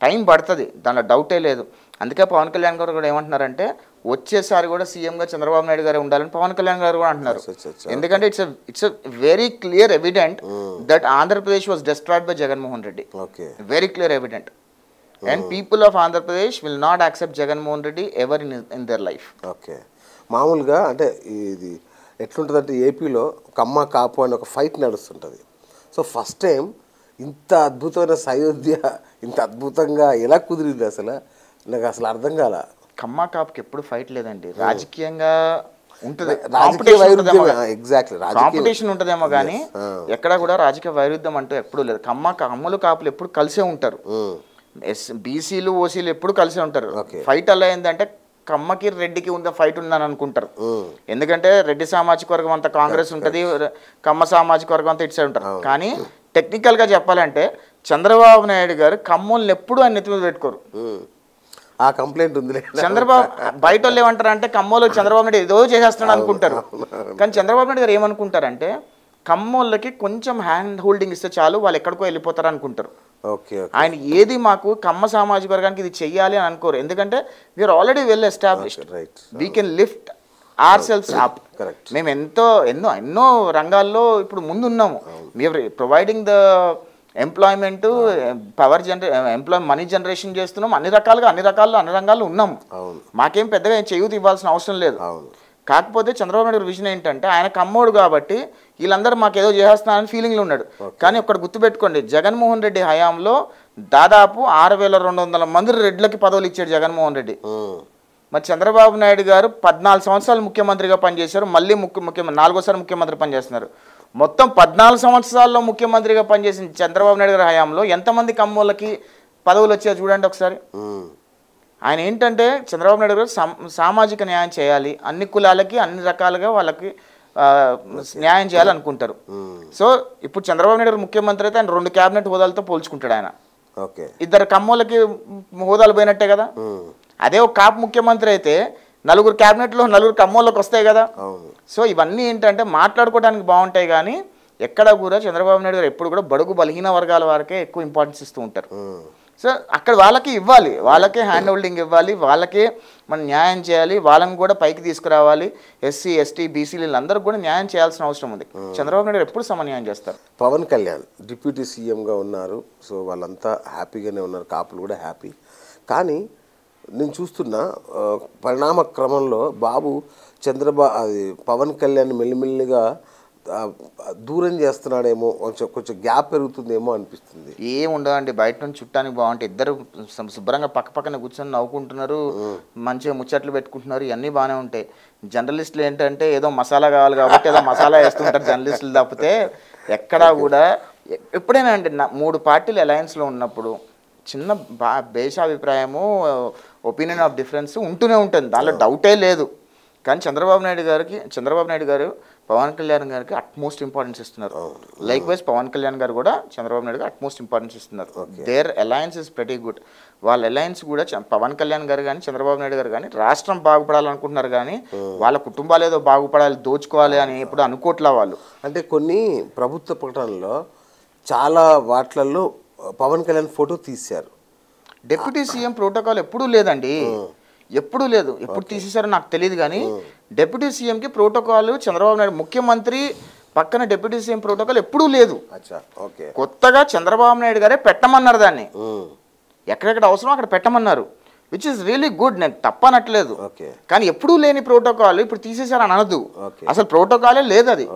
టైం పడుతుంది, దానిలో డౌటే లేదు. అందుకే పవన్ కళ్యాణ్ గారు కూడా ఏమంటున్నారంటే వచ్చేసారి కూడా సీఎంగా చంద్రబాబు నాయుడు గారే ఉండాలని పవన్ కళ్యాణ్ గారు కూడా అంటున్నారు. ఎందుకంటే it's very clear evident that Andhra Pradesh was destroyed by Jaganmohan Reddy. Very clear evident. And people of Andhra Pradesh will not accept Jaganmohan Reddy ever in their life. Okay, మామూలుగా అంటే ఇది ఎట్లుంటుందంటే ఏపీలో కమ్మ కాపు అని ఒక ఫైట్ నడుస్తుంటుంది. సో ఫస్ట్ టైం ఇంత అద్భుతమైన అయోధ్య ఇంత అద్భుతంగా ఎలా కుదిరింది అసలు నాకు అసలు అర్థం కాల. కమ్మ కాపుకి ఎప్పుడు ఫైట్ లేదండి, రాజకీయంగా ఉంటుంది, కాంపిటీషన్ ఉంటుందేమో కానీ ఎక్కడ కూడా రాజకీయ వైరుధ్యం అంటూ ఎప్పుడు లేదు. కమ్మలు కాపులు ఎప్పుడు కలిసే ఉంటారు. బీసీలు ఓసీలు ఎప్పుడు కలిసే ఉంటారు. ఫైట్ అలా ఏంటంటే కమ్మకి రెడ్డికి ఉందా ఫైట్ ఉందని అనుకుంటారు. ఎందుకంటే రెడ్డి సామాజిక వర్గం అంతా కాంగ్రెస్ ఉంటుంది, కమ్మ సామాజిక వర్గం అంతా ఇటు సైడ్ ఉంటారు. కానీ టెక్నికల్గా చెప్పాలంటే చంద్రబాబు నాయుడు గారు కమ్మల్ని ఎప్పుడు ఆయన నెత్తి మీద పెట్టుకోరు. ఆ కంప్లైంట్ ఉంది. చంద్రబాబు బయట వాళ్ళు ఏమంటారు అంటే కమ్మోళ్ళు చంద్రబాబు నాయుడు ఏదో చేసేస్తున్నాడు అనుకుంటారు. కానీ చంద్రబాబు నాయుడు గారు ఏమనుకుంటారంటే కమ్మోళ్ళకి కొంచెం హ్యాండ్ హోల్డింగ్ ఇస్తే చాలు వాళ్ళు ఎక్కడికో వెళ్ళిపోతారు అనుకుంటారు. ఆయన ఏది మాకు కమ్మ సామాజిక వర్గానికి ఇది చెయ్యాలి అని అనుకోరు. ఎందుకంటే we're already well established, we can lift ourselves up. మేము ఎన్నో రంగాల్లో ఇప్పుడు ముందున్నాము. We're providing the employment, power money generation చేస్తున్నాం. అన్ని రంగాల్లో ఉన్నాము. మాకేం పెద్దగా చేయూత ఇవ్వాల్సిన అవసరం లేదు. కాకపోతే చంద్రబాబు నాయుడు విజన్ ఏంటంటే ఆయన కమ్మోడు కాబట్టి వీళ్ళందరూ మాకు ఏదో చేస్తున్నారని ఫీలింగ్లో ఉన్నాడు. కానీ ఒకటి గుర్తుపెట్టుకోండి, జగన్మోహన్ రెడ్డి హయాంలో దాదాపు 6200 మంది రెడ్లకి పదవులు ఇచ్చాడు జగన్మోహన్ రెడ్డి. మరి చంద్రబాబు నాయుడు గారు 14 సంవత్సరాలు ముఖ్యమంత్రిగా పనిచేశారు. మళ్ళీ నాలుగోసారి ముఖ్యమంత్రి పనిచేస్తున్నారు. మొత్తం 14 సంవత్సరాల్లో ముఖ్యమంత్రిగా పనిచేసిన చంద్రబాబు నాయుడు గారి హయాంలో ఎంతమంది కమ్మోళ్ళకి పదవులు వచ్చాయో చూడండి ఒకసారి. ఆయన ఏంటంటే చంద్రబాబు నాయుడు గారు సామాజిక న్యాయం చేయాలి, అన్ని కులాలకి అన్ని రకాలుగా వాళ్ళకి న్యాయం చేయాలనుకుంటారు. సో ఇప్పుడు చంద్రబాబు నాయుడు గారు ముఖ్యమంత్రి అయితే ఆయన 2 క్యాబినెట్ హోదాలతో పోల్చుకుంటాడు. ఆయన 2 కమ్మోళ్ళకి హోదాలు పోయినట్టే కదా. అదే ఒక కాపు ముఖ్యమంత్రి అయితే 4 క్యాబినెట్లో 4 కమ్మోళ్ళకి వస్తాయి కదా. సో ఇవన్నీ ఏంటంటే మాట్లాడుకోవడానికి బాగుంటాయి కానీ ఎక్కడ కూడా చంద్రబాబు నాయుడు గారు ఎప్పుడు కూడా బడుగు బలహీన వర్గాల వారికే ఎక్కువ ఇంపార్టెన్స్ ఇస్తూ ఉంటారు. సో అక్కడ వాళ్ళకి ఇవ్వాలి, వాళ్ళకే హ్యాండ్ హోల్డింగ్ ఇవ్వాలి, వాళ్ళకే మనం న్యాయం చేయాలి, వాళ్ళని కూడా పైకి తీసుకురావాలి. ఎస్సీ ఎస్టీ బీసీలు వీళ్ళందరూ కూడా న్యాయం చేయాల్సిన అవసరం ఉంది. చంద్రబాబు నాయుడు ఎప్పుడు సమన్యాయం చేస్తారు. పవన్ కళ్యాణ్ డిప్యూటీ సీఎంగా ఉన్నారు. సో వాళ్ళంతా హ్యాపీగానే ఉన్నారు, కాపులు కూడా హ్యాపీ. కానీ నేను చూస్తున్న పరిణామ క్రమంలో బాబు పవన్ కళ్యాణ్ మెల్లిమెల్లిగా దూరం చేస్తున్నాడేమో, కొంచెం గ్యాప్ పెరుగుతుందేమో అనిపిస్తుంది. ఏముండదండి, బయట నుంచి చుట్టానికి బాగుంటే ఇద్దరు శుభ్రంగా పక్కన కూర్చొని నవ్వుకుంటున్నారు, మంచిగా ముచ్చట్లు పెట్టుకుంటున్నారు, ఇవన్నీ బాగానే ఉంటాయి. జర్నలిస్టులు ఏంటంటే ఏదో మసాలా కావాలి కాబట్టి ఏదో మసాలా వేస్తుంటారు జర్నలిస్టులు తప్పితే ఎక్కడా కూడా. ఎప్పుడైనా అండి 3 పార్టీలు అలయన్స్లో ఉన్నప్పుడు చిన్న భేషాభిప్రాయము ఒపీనియన్ ఆఫ్ డిఫరెన్స్ ఉంటూనే ఉంటుంది, దానిలో డౌటే లేదు. కానీ చంద్రబాబు నాయుడు గారు పవన్ కళ్యాణ్ గారికి అట్మోస్ట్ ఇంపార్టెన్స్ ఇస్తున్నారు. లైక్ వైజ్ పవన్ కళ్యాణ్ గారు కూడా చంద్రబాబు నాయుడు గారు అట్మోస్ట్ ఇంపార్టెన్స్ ఇస్తున్నారు. Their alliance is pretty good. వాళ్ళ అలయన్స్ కూడా పవన్ కళ్యాణ్ గారు కానీ చంద్రబాబు నాయుడు గారు కానీ రాష్ట్రం బాగుపడాలనుకుంటున్నారు, కానీ వాళ్ళ కుటుంబాలు ఏదో బాగుపడాలి, దోచుకోవాలి అని ఎప్పుడు అనుకోవట్లా వాళ్ళు. అంటే కొన్ని ప్రభుత్వ ప్రకటనలో చాలా వాటిలలో పవన్ కళ్యాణ్ ఫోటో తీశారు. డిప్యూటీ సీఎం ప్రోటోకాల్ ఎప్పుడూ లేదండి, ఎప్పుడు లేదు. ఎప్పుడు తీసేశారో నాకు తెలియదు, కానీ డిప్యూటీ సీఎంకి ప్రోటోకాల్ చంద్రబాబు నాయుడు ముఖ్యమంత్రి పక్కన డిప్యూటీ సీఎం ప్రోటోకాల్ ఎప్పుడూ లేదు. కొత్తగా చంద్రబాబు నాయుడు గారే పెట్టమన్నారు దాన్ని, ఎక్కడెక్కడ అవసరం అక్కడ పెట్టమన్నారు, విచ్ ఇస్ రియలీ గుడ్. నేను తప్పనట్లేదు, కానీ ఎప్పుడూ లేని ప్రోటోకాల్ ఇప్పుడు తీసేశారని అనదు. అసలు ప్రోటోకాలే లేదు, అది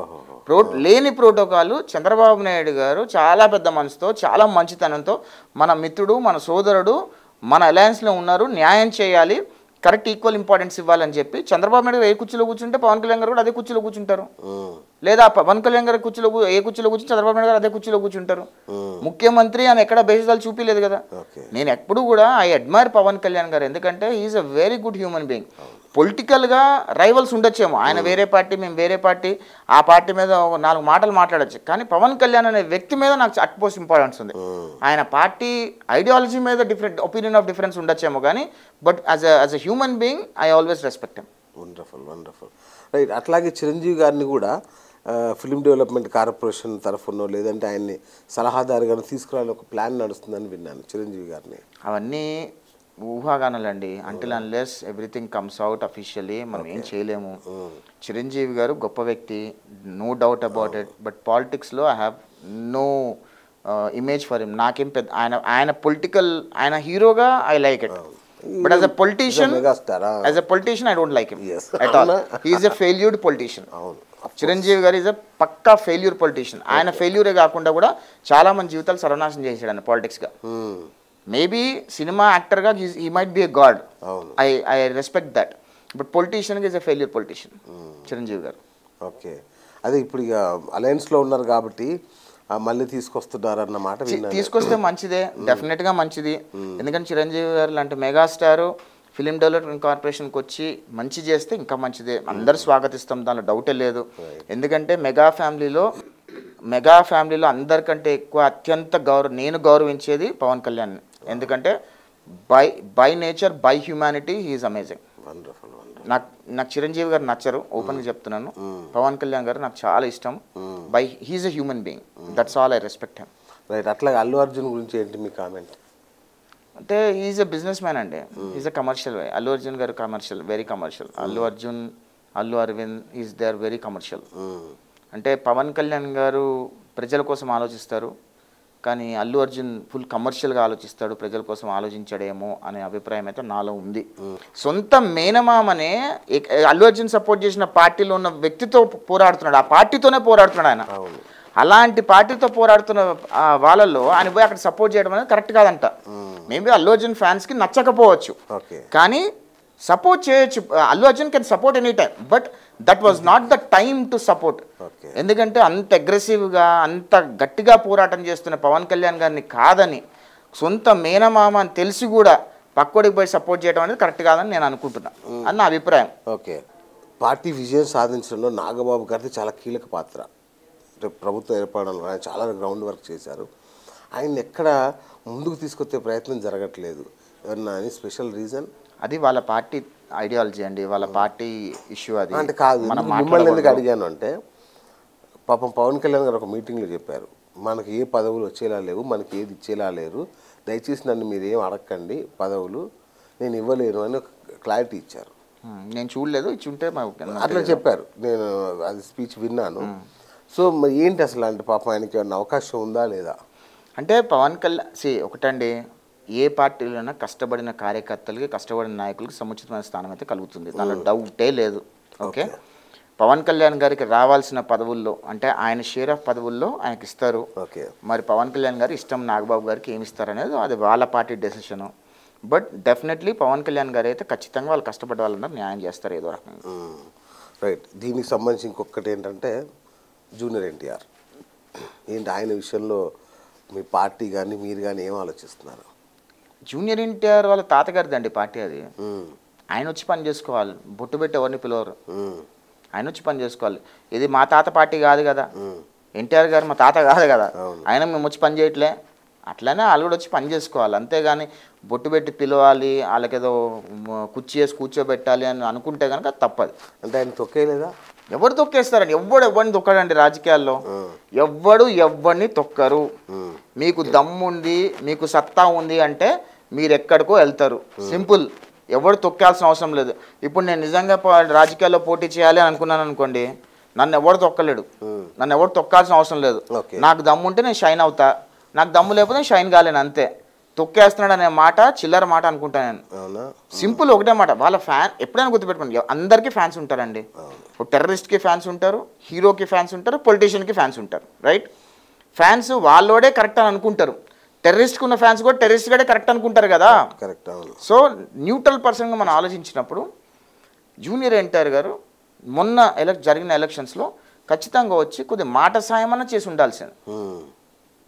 లేని ప్రోటోకాల్. చంద్రబాబు నాయుడు గారు చాలా పెద్ద మనసుతో, చాలా మంచితనంతో, మన మిత్రుడు, మన సోదరుడు, మన అలయన్స్లో ఉన్నారు, న్యాయం చేయాలి, కరెక్ట్ ఈక్వల్ ఇంపార్టెన్స్ ఇవ్వాలని చెప్పి చంద్రబాబు నాయుడు ఏ కుర్చీలో కూర్చుంటే పవన్ కళ్యాణ్ గారు కూడా అదే కుర్చీలో కూర్చుంటారు, లేదా పవన్ కళ్యాణ్ గారు ఏ కుర్చీలో కూర్చుని చంద్రబాబు నాయుడు గారు అదే కుర్చీలో కూర్చుంటారు. ముఖ్యమంత్రి అని ఎక్కడ బేసిదాలు చూపించలేదు కదా. నేను ఎప్పుడు కూడా ఐ అడ్మైర్ పవన్ కళ్యాణ్ గారు, ఎందుకంటే he's a very good human being. పొలిటికల్గా రైవల్స్ ఉండొచ్చేమో, ఆయన వేరే పార్టీ, మేము వేరే పార్టీ, ఆ పార్టీ మీద 4 మాటలు మాట్లాడచ్చు, కానీ పవన్ కళ్యాణ్ అనే వ్యక్తి మీద నాకు అట్మోస్ట్ ఇంపార్టెన్స్ ఉంది. ఆయన పార్టీ ఐడియాలజీ మీద ఒపీనియన్ ఆఫ్ డిఫరెన్స్ ఉండొచ్చేమో, కానీ but as a human being I always respect him. Wonderful right. అట్లాగే చిరంజీవి గారిని కూడా ఫిల్మ్ డెవలప్మెంట్ కార్పొరేషన్ తరఫునో లేదంటే ఆయన్ని సలహాదారుగా తీసుకురావాలని ఒక ప్లాన్ నడుస్తుందని విన్నాను చిరంజీవి గారిని. అవన్నీ ఊహాగానాలండి. Until unless everything comes out officially మనం ఏం చేయలేము. చిరంజీవి గారు గొప్ప వ్యక్తి, no doubt about it, but పాలిటిక్స్లో I have no image for him. నాకేం పెద్ద ఆయన పొలిటికల్, ఆయన హీరోగా I like it, but as a politician I don't like him at all. He is a failured politician. Chiranjeevi గారు ఈజ్ ఎ పక్కా failure politician. ఆయన ఫెయిల్యూరే కాకుండా కూడా చాలా మంది జీవితాలు సర్వనాశనం చేశాడు ఆయన పాలిటిక్స్గా. మేబీ సినిమా యాక్టర్గా he might be a god, I respect that, but పొలిటీషియన్గా is a failure politician Chiranjeevi గారు. ఓకే, అదే ఇప్పుడు ఇక అలయన్స్లో ఉన్నారు కాబట్టి మళ్ళీ తీసుకొస్తున్నారన్న మాట. తీసుకొస్తే మంచిదే, డెఫినెట్గా మంచిది. ఎందుకంటే చిరంజీవి గారు లాంటి మెగాస్టారు ఫిలిం డెవలప్మెంట్ కార్పొరేషన్కి వచ్చి మంచి చేస్తే ఇంకా మంచిదే, అందరూ స్వాగతిస్తాం, దానిలో డౌటే లేదు. ఎందుకంటే మెగా ఫ్యామిలీలో అందరికంటే ఎక్కువ అత్యంత నేను గౌరవించేది పవన్ కళ్యాణ్. ఎందుకంటే by nature, by humanity he's amazing. నాకు చిరంజీవి గారు నచ్చరు, ఓపెన్గా చెప్తున్నాను. పవన్ కళ్యాణ్ గారు నాకు చాలా ఇష్టం. He's a human being, that's all I respect him. Right. అట్లాగే అల్లు అర్జున్ గురించి ఏంటి మీ కామెంట్? అంటే ఈజ్ ఎ బిజినెస్ మ్యాన్ అండి, is a commercial way. Allu Arjun గారు commercial, very commercial. Allu Aravind is they are very commercial. అంటే పవన్ కళ్యాణ్ గారు ప్రజల కోసం ఆలోచిస్తారు, కానీ అల్లు అర్జున్ ఫుల్ కమర్షియల్గా ఆలోచిస్తాడు, ప్రజల కోసం ఆలోచించడేమో అనే అభిప్రాయం అయితే నాలో ఉంది. సొంత మేనమామనే అల్లు అర్జున్ సపోర్ట్ చేసిన పార్టీలో ఉన్న వ్యక్తితో పోరాడుతున్నాడు, ఆ పార్టీతోనే పోరాడుతున్నాడు ఆయన. అలాంటి పార్టీతో పోరాడుతున్న వాళ్ళల్లో ఆయన పోయి అక్కడ సపోర్ట్ చేయడం అనేది కరెక్ట్ కాదంట. మేబీ అల్లు అర్జున్ ఫ్యాన్స్కి నచ్చకపోవచ్చు, కానీ సపోర్ట్ చేయొచ్చు. Allu Arjun can support any time, but that was not the time to support. ఎందుకంటే అంత అగ్రెసివ్గా, అంత గట్టిగా పోరాటం చేస్తున్న పవన్ కళ్యాణ్ గారిని కాదని, సొంత మేనమామ అని తెలిసి కూడా పక్కోడికి పోయి సపోర్ట్ చేయడం అనేది కరెక్ట్ కాదని నేను అనుకుంటున్నాను, అని నా అభిప్రాయం. ఓకే, పార్టీ విజయం సాధించడంలో నాగబాబు గారిది చాలా కీలక పాత్ర. ప్రభుత్వం ఏర్పడంలో ఆయన చాలా గ్రౌండ్ వర్క్ చేశారు. ఆయన ఎక్కడ ముందుకు తీసుకొచ్చే ప్రయత్నం జరగట్లేదు, ఏమన్నా అని స్పెషల్ రీజన్? అది వాళ్ళ పార్టీ ఐడియాలజీ అండి, వాళ్ళ పార్టీ ఇష్యూ. అది అంటే కాదు, మిమ్మల్ని ఎందుకు అడిగాను అంటే, పాపం పవన్ కళ్యాణ్ గారు ఒక మీటింగ్లో చెప్పారు, మనకి ఏ పదవులు వచ్చేలా లేవు, మనకి ఏది ఇచ్చేలా లేరు, దయచేసి నన్ను మీరు ఏం అడగండి, పదవులు నేను ఇవ్వలేను అని ఒక క్లారిటీ ఇచ్చారు. నేను చూడలేదు, ఇచ్చుంటే అట్లా చెప్పారు, నేను అది స్పీచ్ విన్నాను. సో మరి ఏంటి అసలు, అంటే పాపం ఆయనకి ఏమన్నా అవకాశం ఉందా లేదా? అంటే పవన్ కళ్యాణ్ ఒకటండి, ఏ పార్టీలోనైనా కష్టపడిన కార్యకర్తలకి, కష్టపడిన నాయకులకి సముచితమైన స్థానం అయితే కలుగుతుంది, దానిలో డౌటే లేదు. ఓకే, పవన్ కళ్యాణ్ గారికి రావాల్సిన పదవుల్లో, అంటే ఆయన షేర్ ఆఫ్ పదవుల్లో ఆయనకి ఇస్తారు. మరి పవన్ కళ్యాణ్ గారు ఇష్టం నాగబాబు గారికి ఏమి ఇస్తారు అనేది అది వాళ్ళ party decision. But definitely Pawan Kalyan గారు అయితే ఖచ్చితంగా వాళ్ళు కష్టపడే వాళ్ళందరూ న్యాయం చేస్తారు ఏదో రకంగా. రైట్. దీనికి సంబంధించి ఇంకొకటి ఏంటంటే జూనియర్ ఎన్టీఆర్ ఏంటి, ఆయన విషయంలో మీ పార్టీ కానీ మీరు కానీ ఏం ఆలోచిస్తున్నారు? జూనియర్ ఎన్టీఆర్ వాళ్ళ తాతగారిది అండి పార్టీ అది. ఉమ్, ఆయన వచ్చి పని చేసుకోవాలి, బొట్టు పెట్టి ఎవరిని పిలవరు, ఉమ్, ఆయన వచ్చి పని చేసుకోవాలి. ఇది మా తాత పార్టీ కాదు కదా, ఉమ్, ఎన్టీఆర్ గారు మా తాత కాదు కదా, అవును. ఆయన మేము వచ్చి పని చేయట్లే. అట్లనే వాళ్ళు కూడా వచ్చి పని చేసుకోవాలి, అంతేగాని బొట్టు పెట్టి పిలవాలి, వాళ్ళకేదో కుర్చీ వేసి కూర్చోబెట్టాలి అని అనుకుంటే కనుక తప్పదు. అంటే ఆయన తొక్కేయలేదా? ఎవరు తొక్కేస్తారండి? ఎవరిని తొక్కడండి రాజకీయాల్లో, ఎవరిని తొక్కరు. మీకు దమ్ముంది, మీకు సత్తా ఉంది అంటే మీరు ఎక్కడికో వెళ్తారు, సింపుల్. ఎవరు తొక్కాల్సిన అవసరం లేదు. ఇప్పుడు నేను నిజంగా రాజకీయాల్లో పోటీ చేయాలి అని అనుకున్నాను అనుకోండి, నన్ను ఎవరు తొక్కలేడు, నన్ను ఎవరు తొక్కాల్సిన అవసరం లేదు. నాకు దమ్ము ఉంటే నేను షైన్ అవుతా, నాకు దమ్ము లేకపోతే నేను షైన్ కాలేను, అంతే. తొక్కేస్తున్నాడు అనే మాట చిల్లర మాట అనుకుంటాను నేను. సింపుల్ ఒకటే మాట. వాళ్ళ ఫ్యాన్ ఎప్పుడైనా గుర్తుపెట్టుకోండి, అందరికీ ఫ్యాన్స్ ఉంటారండి. ఇప్పుడు టెర్రరిస్ట్కి ఫ్యాన్స్ ఉంటారు, హీరోకి ఫ్యాన్స్ ఉంటారు, పొలిటీషియన్కి ఫ్యాన్స్ ఉంటారు, రైట్? ఫ్యాన్స్ వాళ్ళోడే కరెక్ట్ అని అనుకుంటారు, టెర్రరిస్ట్కి ఉన్న ఫ్యాన్స్ కూడా టెర్రరిస్ట్ గడే కరెక్ట్ అనుకుంటారు కదా. కరెక్ట్. సో న్యూట్రల్ పర్సన్గా మనం ఆలోచించినప్పుడు జూనియర్ ఎన్టీఆర్ గారు మొన్న జరిగిన ఎలక్షన్స్లో ఖచ్చితంగా వచ్చి కొద్ది మాట సాయమన్నా చేసి ఉండాల్సింది.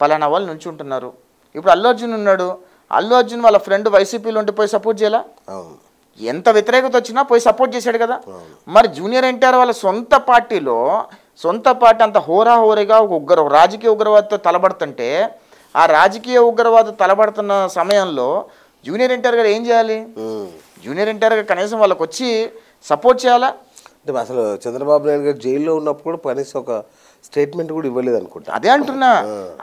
పలానా వాళ్ళు నుంచి ఉంటున్నారు. ఇప్పుడు అల్లు అర్జున్ ఉన్నాడు, అల్లు అర్జున్ వాళ్ళ ఫ్రెండ్ వైసీపీలో ఉంటే పోయి సపోర్ట్ చేయాలా? ఎంత వ్యతిరేకత వచ్చినా పోయి సపోర్ట్ చేశాడు కదా. మరి జూనియర్ ఎన్టీఆర్ వాళ్ళ సొంత పార్టీలో, సొంత పార్టీ అంత హోరాహోరీగా ఒక రాజకీయ ఉగ్రవాదంతో తలబడుతుంటే, ఆ రాజకీయ ఉగ్రవాదం తలబడుతున్న సమయంలో జూనియర్ ఎన్టీఆర్ గారు ఏం చేయాలి? జూనియర్ ఎన్టీఆర్ గారు కనీసం వాళ్ళకి వచ్చి సపోర్ట్ చేయాలా? అంటే అసలు చంద్రబాబు నాయుడు గారు జైల్లో ఉన్నప్పుడు కూడా కనీసం ఒక స్టేట్మెంట్ కూడా ఇవ్వలేదు అనుకుంటా. అదే అంటున్నా,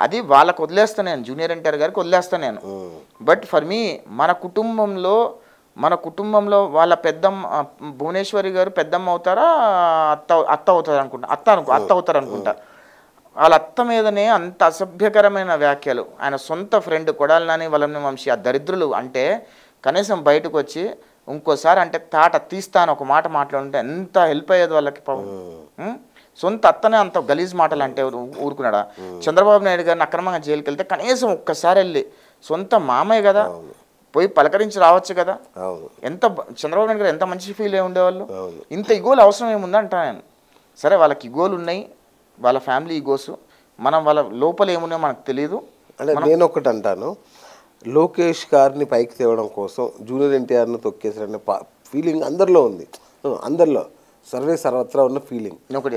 అది వాళ్ళకు వదిలేస్తాను నేను, జూనియర్ ఎన్టీఆర్ గారికి వదిలేస్తాను నేను. బట్ ఫర్ మీ మన కుటుంబంలో వాళ్ళ పెద్దమ్మ భువనేశ్వరి గారు పెద్దమ్మ అవుతారా, అత్త అవుతారు అనుకుంటా, అత్త అవుతారు అనుకుంటా. వాళ్ళ అత్త మీదనే అంత అసభ్యకరమైన వ్యాఖ్యలు. ఆయన సొంత ఫ్రెండ్ కొడాలి నాని వాళ్ళని వంశీ ఆ దరిద్రులు అంటే కనీసం బయటకు వచ్చి ఇంకోసారి అంటే తాట తీస్తాను ఒక మాట మాట్లాడుంటే ఎంత హెల్ప్ అయ్యేది వాళ్ళకి. సొంత అత్తనే అంత గలీజ్ మాటలు అంటే ఊరుకున్నాడా? చంద్రబాబు నాయుడు గారిని అక్రమంగా జైలుకి వెళ్తే కనీసం ఒక్కసారి వెళ్ళి సొంత మామయ్య కదా పోయి పలకరించి రావచ్చు కదా. ఎంత చంద్రబాబు నాయుడు గారు ఎంత మంచి ఫీల్ అయి ఉండేవాళ్ళు. ఇంత ఇగోలు అవసరం ఏముంది అంటా నేను. సరే వాళ్ళకి ఇగోలు ఉన్నాయి, వాళ్ళ ఫ్యామిలీ ఈగోస్, మనం వాళ్ళ లోపల ఏమున్నాయో మనకు తెలియదు. అంటే నేను ఒకటి అంటాను, లోకేష్ గారిని పైకి తేవడం కోసం జూనియర్ ఎన్టీఆర్ను తొక్కేసారనే ఫీలింగ్ అందరిలో ఉంది, అందరిలో సర్వత్రా ఉన్న ఫీలింగ్. నేను ఒకటి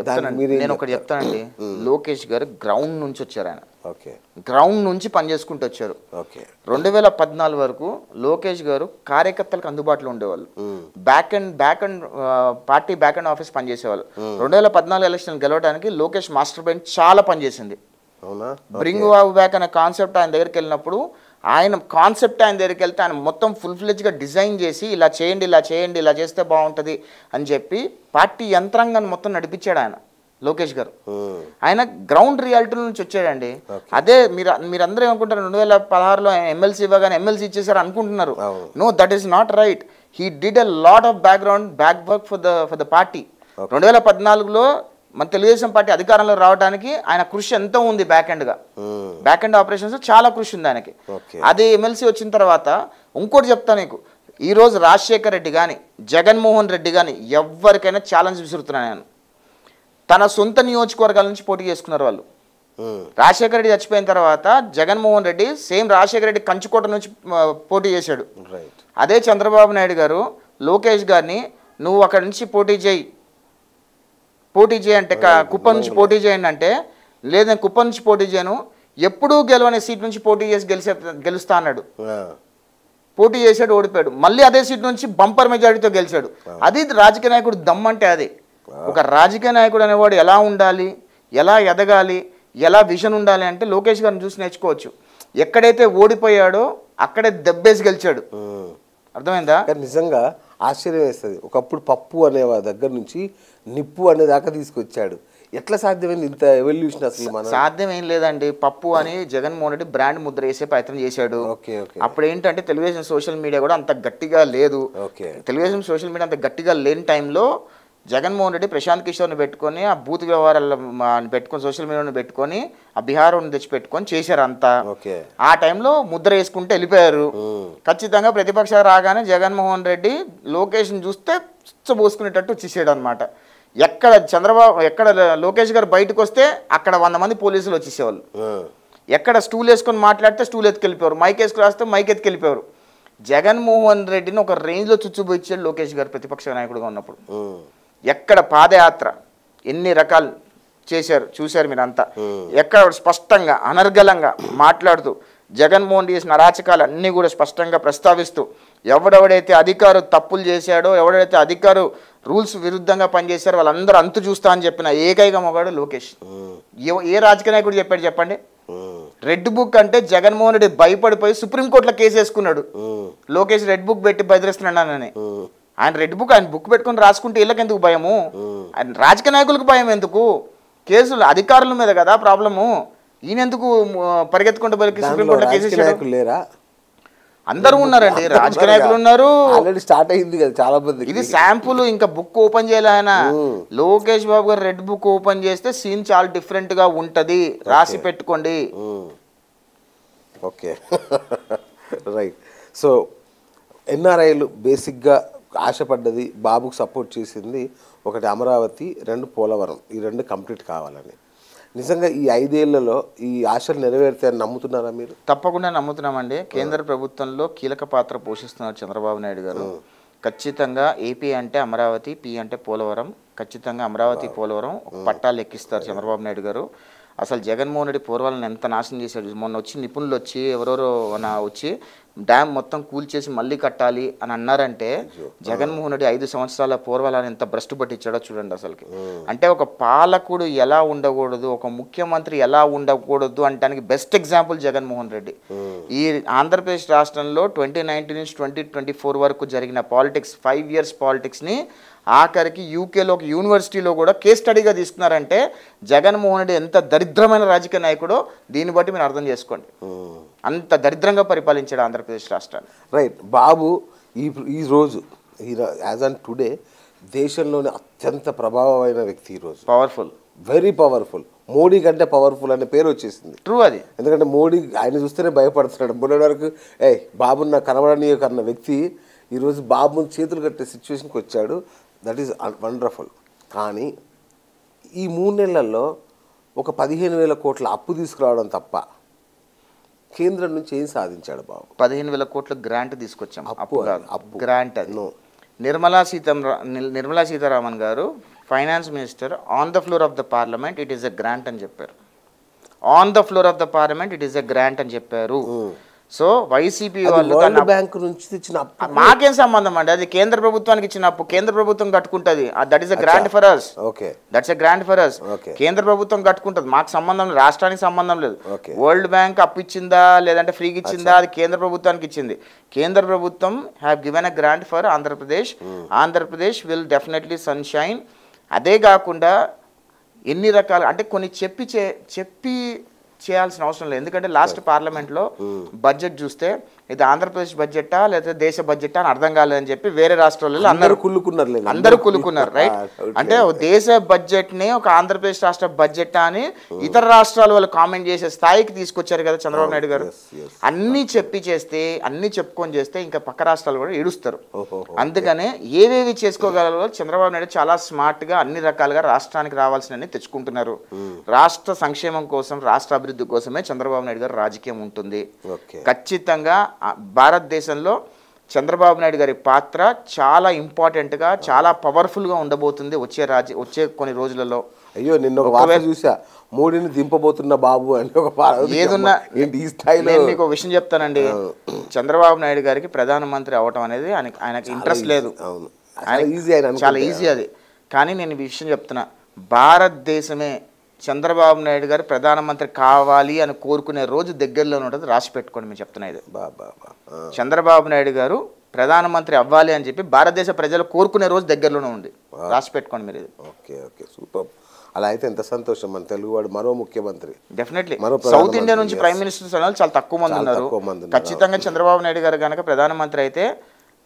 చెప్తానండి, లోకేష్ గారు గ్రౌండ్ నుంచి వచ్చారు. ఆయన గ్రౌండ్ నుంచి పని చేసుకుంటూ వచ్చారు. 2014 వరకు లోకేష్ గారు కార్యకర్తలకు అందుబాటులో ఉండేవాళ్ళు, backend party backend office పనిచేసేవాళ్ళు. 2014 ఎలక్షన్ గెలవడానికి లోకేష్ మాస్టర్ బ్రెయిన్ చాలా పనిచేసింది. బ్రింగ్ వావ్ బ్యాక్ అనే కాన్సెప్ట్ ఆయన దగ్గరికి వెళ్ళినప్పుడు, ఆయన దగ్గరికి వెళ్తే ఆయన మొత్తం ఫుల్ ఫ్లెడ్జ్గా డిజైన్ చేసి ఇలా చేయండి ఇలా చేస్తే బాగుంటుంది అని చెప్పి పార్టీ యంత్రాంగాన్ని మొత్తం నడిపించాడు ఆయన లోకేష్ గారు. ఆయన గ్రౌండ్ రియాలిటీ నుంచి వచ్చాడండి. అదే మీరందరూ ఏమనుకుంటారు, 2016లో ఎమ్మెల్సీ ఇవ్వగానే ఎమ్మెల్సీ ఇచ్చేసారు అనుకుంటున్నారు. No, that is not right. He did a lot of back work for the party. 2014లో మన తెలుగుదేశం పార్టీ అధికారంలో రావడానికి ఆయన కృషి ఎంతో ఉంది. బ్యాక్ అండ్ ఆపరేషన్స్ చాలా కృషి ఉంది ఆయనకి. అదే ఎమ్మెల్సీ వచ్చిన తర్వాత ఇంకోటి చెప్తాను నీకు, ఈరోజు రాజశేఖర్ రెడ్డి కానీ జగన్మోహన్ రెడ్డి కానీ ఎవరికైనా ఛాలెంజ్ విసురుతున్నాను నేను. తన సొంత నియోజకవర్గాల నుంచి పోటీ చేసుకున్నారు వాళ్ళు. రాజశేఖర రెడ్డి చచ్చిపోయిన తర్వాత జగన్మోహన్ రెడ్డి సేమ్ రాజశేఖర రెడ్డి కంచుకోట నుంచి పోటీ చేశాడు. అదే చంద్రబాబు నాయుడు గారు లోకేష్ గారిని నువ్వు అక్కడి నుంచి పోటీ చేయి అంటే కుప్పం నుంచి పోటీ చేయండి అంటే, లేదా కుప్పం నుంచి పోటీ చేయను, ఎప్పుడూ గెలవనే సీట్ నుంచి పోటీ చేసి గెలుస్తా అన్నాడు. పోటీ చేశాడు, ఓడిపోయాడు. మళ్ళీ అదే సీట్ నుంచి బంపర్ మెజారిటీతో గెలిచాడు. అది రాజకీయ నాయకుడు దమ్మంటే. అది ఒక రాజకీయ నాయకుడు అనేవాడు ఎలా ఉండాలి, ఎలా ఎదగాలి, ఎలా విజన్ ఉండాలి అంటే లోకేష్ గారిని చూసి నేర్చుకోవచ్చు. ఎక్కడైతే ఓడిపోయాడో అక్కడే దెబ్బేసి గెలిచాడు. అర్థమైందా? నిజంగా ఆశ్చర్యం వేస్తుంది. ఒకప్పుడు పప్పు అనే దగ్గర నుంచి నిప్పు అనే దాకా తీసుకొచ్చాడు. ఎట్లా సాధ్యమైంది ఇంత ఎవల్యూషన్? అసలు సాధ్యం ఏం లేదండి. పప్పు అని జగన్మోహన్ రెడ్డి బ్రాండ్ ముద్ర వేసే ప్రయత్నం చేశాడు. అప్పుడు ఏంటంటే తెలుగుదేశం సోషల్ మీడియా కూడా అంత గట్టిగా లేదు. తెలుగుదేశం సోషల్ మీడియా అంత గట్టిగా లేని టైంలో జగన్మోహన్ రెడ్డి ప్రశాంత్ కిషోర్ని పెట్టుకొని, ఆ బూత్ వ్యవహారాలు పెట్టుకొని, సోషల్ మీడియాని పెట్టుకొని, ఆ బీహార్ని తెచ్చి పెట్టుకొని చేశారు అంతా. ఆ టైంలో ముద్ర వేసుకుంటే వెళ్ళిపోయారు. ఖచ్చితంగా ప్రతిపక్షాలు రాగానే జగన్మోహన్ రెడ్డి లోకేష్ని చూస్తే పోసుకునేటట్టు వచ్చేసాడు అనమాట. ఎక్కడ లోకేష్ గారు బయటకు వస్తే అక్కడ 100 మంది పోలీసులు వచ్చేసేవాళ్ళు. ఎక్కడ స్టూల్ వేసుకొని మాట్లాడితే స్టూల్ ఎత్తుకెళ్ళిపోయారు, మైక్ వేసుకుని రాస్తే మైక్ ఎత్తుకెళ్ళిపోయారు. జగన్మోహన్ రెడ్డిని ఒక రేంజ్లో చుచ్చుబోయించాడు లోకేష్ గారు ప్రతిపక్ష నాయకుడిగా ఉన్నప్పుడు. ఎక్కడ పాదయాత్ర ఎన్ని రకాలు చేశారు చూశారు మీరంతా. ఎక్కడ స్పష్టంగా అనర్గళంగా మాట్లాడుతూ జగన్మోహన్ చేసిన అరాచకాలు అన్నీ కూడా స్పష్టంగా ప్రస్తావిస్తూ ఎవడెవడైతే అధికారు తప్పులు చేశాడో, ఎవడైతే అధికారు రూల్స్ విరుద్ధంగా పనిచేశారో వాళ్ళందరూ అంతు చూస్తా అని చెప్పిన ఏకైక మొగాడు లోకేష్. ఏ రాజకీయ నాయకుడు చెప్పాడు చెప్పండి? రెడ్ బుక్ అంటే జగన్మోహన్ రెడ్డి భయపడిపోయి సుప్రీంకోర్టులో కేసు వేసుకున్నాడు. లోకేష్ రెడ్ బుక్ పెట్టి బెదిరిస్తున్నాడని. ఆయన రెడ్ బుక్ ఆయన బుక్ పెట్టుకుని రాసుకుంటే వీళ్ళకి ఎందుకు భయము? ఆయన రాజకీయ నాయకులకు భయం ఎందుకు? కేసులు అధికారుల మీద కదా ప్రాబ్లము. ఈయన ఎందుకు పరిగెత్తుకుంటూ సుప్రీంకోర్టులో కేసు లేరా? అందరూ ఉన్నారండి, రాజకీయ నాయకులు ఉన్నారు. స్టార్ట్ అయింది కదా చాలా మంది. ఇది శాంపుల్, ఇంకా బుక్ ఓపెన్ చేయాలి ఆయన. లోకేష్ బాబు గారు రెడ్ బుక్ ఓపెన్ చేస్తే సీన్ చాలా డిఫరెంట్ గా ఉంటది, రాసి పెట్టుకోండి. Okay right. సో ఎన్ఆర్ఐలు బేసిక్గా ఆశపడ్డది, బాబుకు సపోర్ట్ చేసింది ఒకటి అమరావతి, రెండు పోలవరం. ఈ రెండు కంప్లీట్ కావాలని. నిజంగా ఈ 5 ఏళ్లలో ఈ ఆశలు నెరవేరుతాయని నమ్ముతున్నారా మీరు? తప్పకుండా నమ్ముతున్నామండి. కేంద్ర ప్రభుత్వంలో కీలక పాత్ర పోషిస్తున్నారు చంద్రబాబు నాయుడు గారు. ఖచ్చితంగా ఏపీ అంటే అమరావతి, పి అంటే పోలవరం. ఖచ్చితంగా అమరావతి పోలవరం పట్టాలు ఎక్కిస్తారు చంద్రబాబు నాయుడు గారు. అసలు జగన్మోహన్ రెడ్డి పూర్వాలను ఎంత నాశనం చేశాడు. మొన్న వచ్చి నిపుణులు వచ్చి ఎవరెవరో వచ్చి డ్యామ్ మొత్తం కూల్చేసి మళ్ళీ కట్టాలి అని అన్నారంటే జగన్మోహన్ రెడ్డి 5 సంవత్సరాల పూర్వాలను ఎంత భ్రష్టు పట్టించాడో చూడండి అసలుకి. అంటే ఒక పాలకుడు ఎలా ఉండకూడదు, ఒక ముఖ్యమంత్రి ఎలా ఉండకూడదు అంటానికి బెస్ట్ ఎగ్జాంపుల్ జగన్మోహన్ రెడ్డి. ఈ ఆంధ్రప్రదేశ్ రాష్ట్రంలో 2019 నుంచి 2024 వరకు జరిగిన పాలిటిక్స్, 5 years పాలిటిక్స్ని ఆఖరికి యూకేలో ఒక యూనివర్సిటీలో కూడా కేస్ స్టడీగా తీసుకున్నారంటే జగన్మోహన్ రెడ్డి ఎంత దరిద్రమైన రాజకీయ నాయకుడో దీన్ని బట్టి మీరు అర్థం చేసుకోండి. అంత దరిద్రంగా పరిపాలించాడు ఆంధ్రప్రదేశ్ రాష్ట్రాన్ని. రైట్. బాబు ఈ రోజు యాజ్ ఆన్ టుడే దేశంలోనే అత్యంత ప్రభావమైన వ్యక్తి. ఈరోజు పవర్ఫుల్, వెరీ పవర్ఫుల్. మోడీ కంటే పవర్ఫుల్ అనే పేరు వచ్చేసింది. ట్రూ అది. ఎందుకంటే మోడీ ఆయన చూస్తేనే భయపడుతున్నాడు. మొన్నటి వరకు బాబుని నాకు కనబడనీయకన్న వ్యక్తి ఈరోజు బాబుని చేతులు కట్టే సిచ్యువేషన్కి వచ్చాడు. That is wonderful. కానీ ఈ 3 నెలల్లో ఒక 15,000 కోట్ల అప్పు తీసుకురావడం తప్ప కేంద్రం నుంచి ఏం సాధించాడు బాబు? 15,000 కోట్ల గ్రాంట్ తీసుకొచ్చాం. అప్పు గ్రాంట్ అది. నిర్మలా సీతారామన్ గారు finance minister on the floor of the parliament it is a grant అని చెప్పారు. On the floor of the parliament it is a grant అని చెప్పారు. సో వైసీపీ వాళ్ళు బ్యాంక్ నుంచి తెచ్చిన అప్పు మాకేం సంబంధం అండి? అది కేంద్ర ప్రభుత్వానికి ఇచ్చిన అప్పు, కేంద్ర ప్రభుత్వం కట్టుకుంటది. That is a grant for us. Okay, that's a grant for us. కేంద్ర ప్రభుత్వం కట్టుకుంటది, మాకు సంబంధం లేదు, రాష్ట్రానికి సంబంధం లేదు. వరల్డ్ బ్యాంక్ అప్పు ఇచ్చిందా లేదంటే ఫ్రీగా ఇచ్చిందా అది కేంద్ర ప్రభుత్వానికి ఇచ్చింది. కేంద్ర ప్రభుత్వం have given a grant for Andhra Pradesh. Andhra Pradesh will definitely sunshine. అదే కాకుండా ఎన్ని రకాల అంటే కొన్ని చెప్పి చేయాల్సిన అవసరం లేదు. ఎందుకంటే లాస్ట్ పార్లమెంట్లో బడ్జెట్ చూస్తే ఇది ఆంధ్రప్రదేశ్ బడ్జెట్టా లేదా దేశ బడ్జెట్టా అని అర్థం కాలేదని చెప్పి వేరే రాష్ట్రాలలో అందరూ కుళ్ళుకున్నారు. రైట్. అంటే దేశ బడ్జెట్ని ఒక ఆంధ్రప్రదేశ్ రాష్ట్ర బడ్జెట్టా అని ఇతర రాష్ట్రాల వాళ్ళు కామెంట్ చేసే స్థాయికి తీసుకొచ్చారు కదా చంద్రబాబు నాయుడు గారు. అన్నీ చెప్పుకొని చేస్తే ఇంకా పక్క రాష్ట్రాలు కూడా ఏడుస్తారు. అందుకనే ఏవేవి చేసుకోగలరో చంద్రబాబు నాయుడు చాలా స్మార్ట్గా అన్ని రకాలుగా రాష్ట్రానికి రావాల్సినవి తెచ్చుకుంటున్నారు. రాష్ట్ర సంక్షేమం కోసం, రాష్ట్ర అభివృద్ధి కోసమే చంద్రబాబు నాయుడు గారు రాజకీయం ఉంటుంది. ఖచ్చితంగా భారతదేశంలో చంద్రబాబు నాయుడు గారి పాత్ర చాలా ఇంపార్టెంట్గా, చాలా పవర్ఫుల్గా ఉండబోతుంది వచ్చే కొన్ని రోజులలో. అయ్యో నిన్న ఒక వార్త చూసా, మోడీని దింపబోతున్న బాబు అంటే ఏదున్నా నేను మీకు ఒక విషయం చెప్తానండి. చంద్రబాబు నాయుడు గారికి ప్రధానమంత్రి అవటం అనేది ఆయనకి ఇంట్రెస్ట్ లేదు. చాలా ఈజీ అది. కానీ నేను ఈ విషయం చెప్తున్నా, భారతదేశమే చంద్రబాబు నాయుడు గారు ప్రధానమంత్రి కావాలి అని కోరుకునే రోజు దగ్గరలో ఉంటుంది. రాసి పెట్టుకోండి, మేము చెప్తున్నా ఇది. చంద్రబాబు నాయుడు గారు ప్రధానమంత్రి అవ్వాలి అని చెప్పి భారతదేశ ప్రజలు కోరుకునే రోజు దగ్గరలోనే ఉంది. రాసి పెట్టుకోండి మీరు ఇది. Okay, super. అలా అయితే ఎంత సంతోషం. మన తెలుగువాడు మరో ముఖ్యమంత్రి. డెఫినెట్లీ సౌత్ ఇండియా నుంచి ప్రైమ్ మినిస్టర్స్ అనేది చాలా తక్కువ మంది ఉన్నారు. ఖచ్చితంగా చంద్రబాబు నాయుడు గారు కనుక ప్రధానమంత్రి అయితే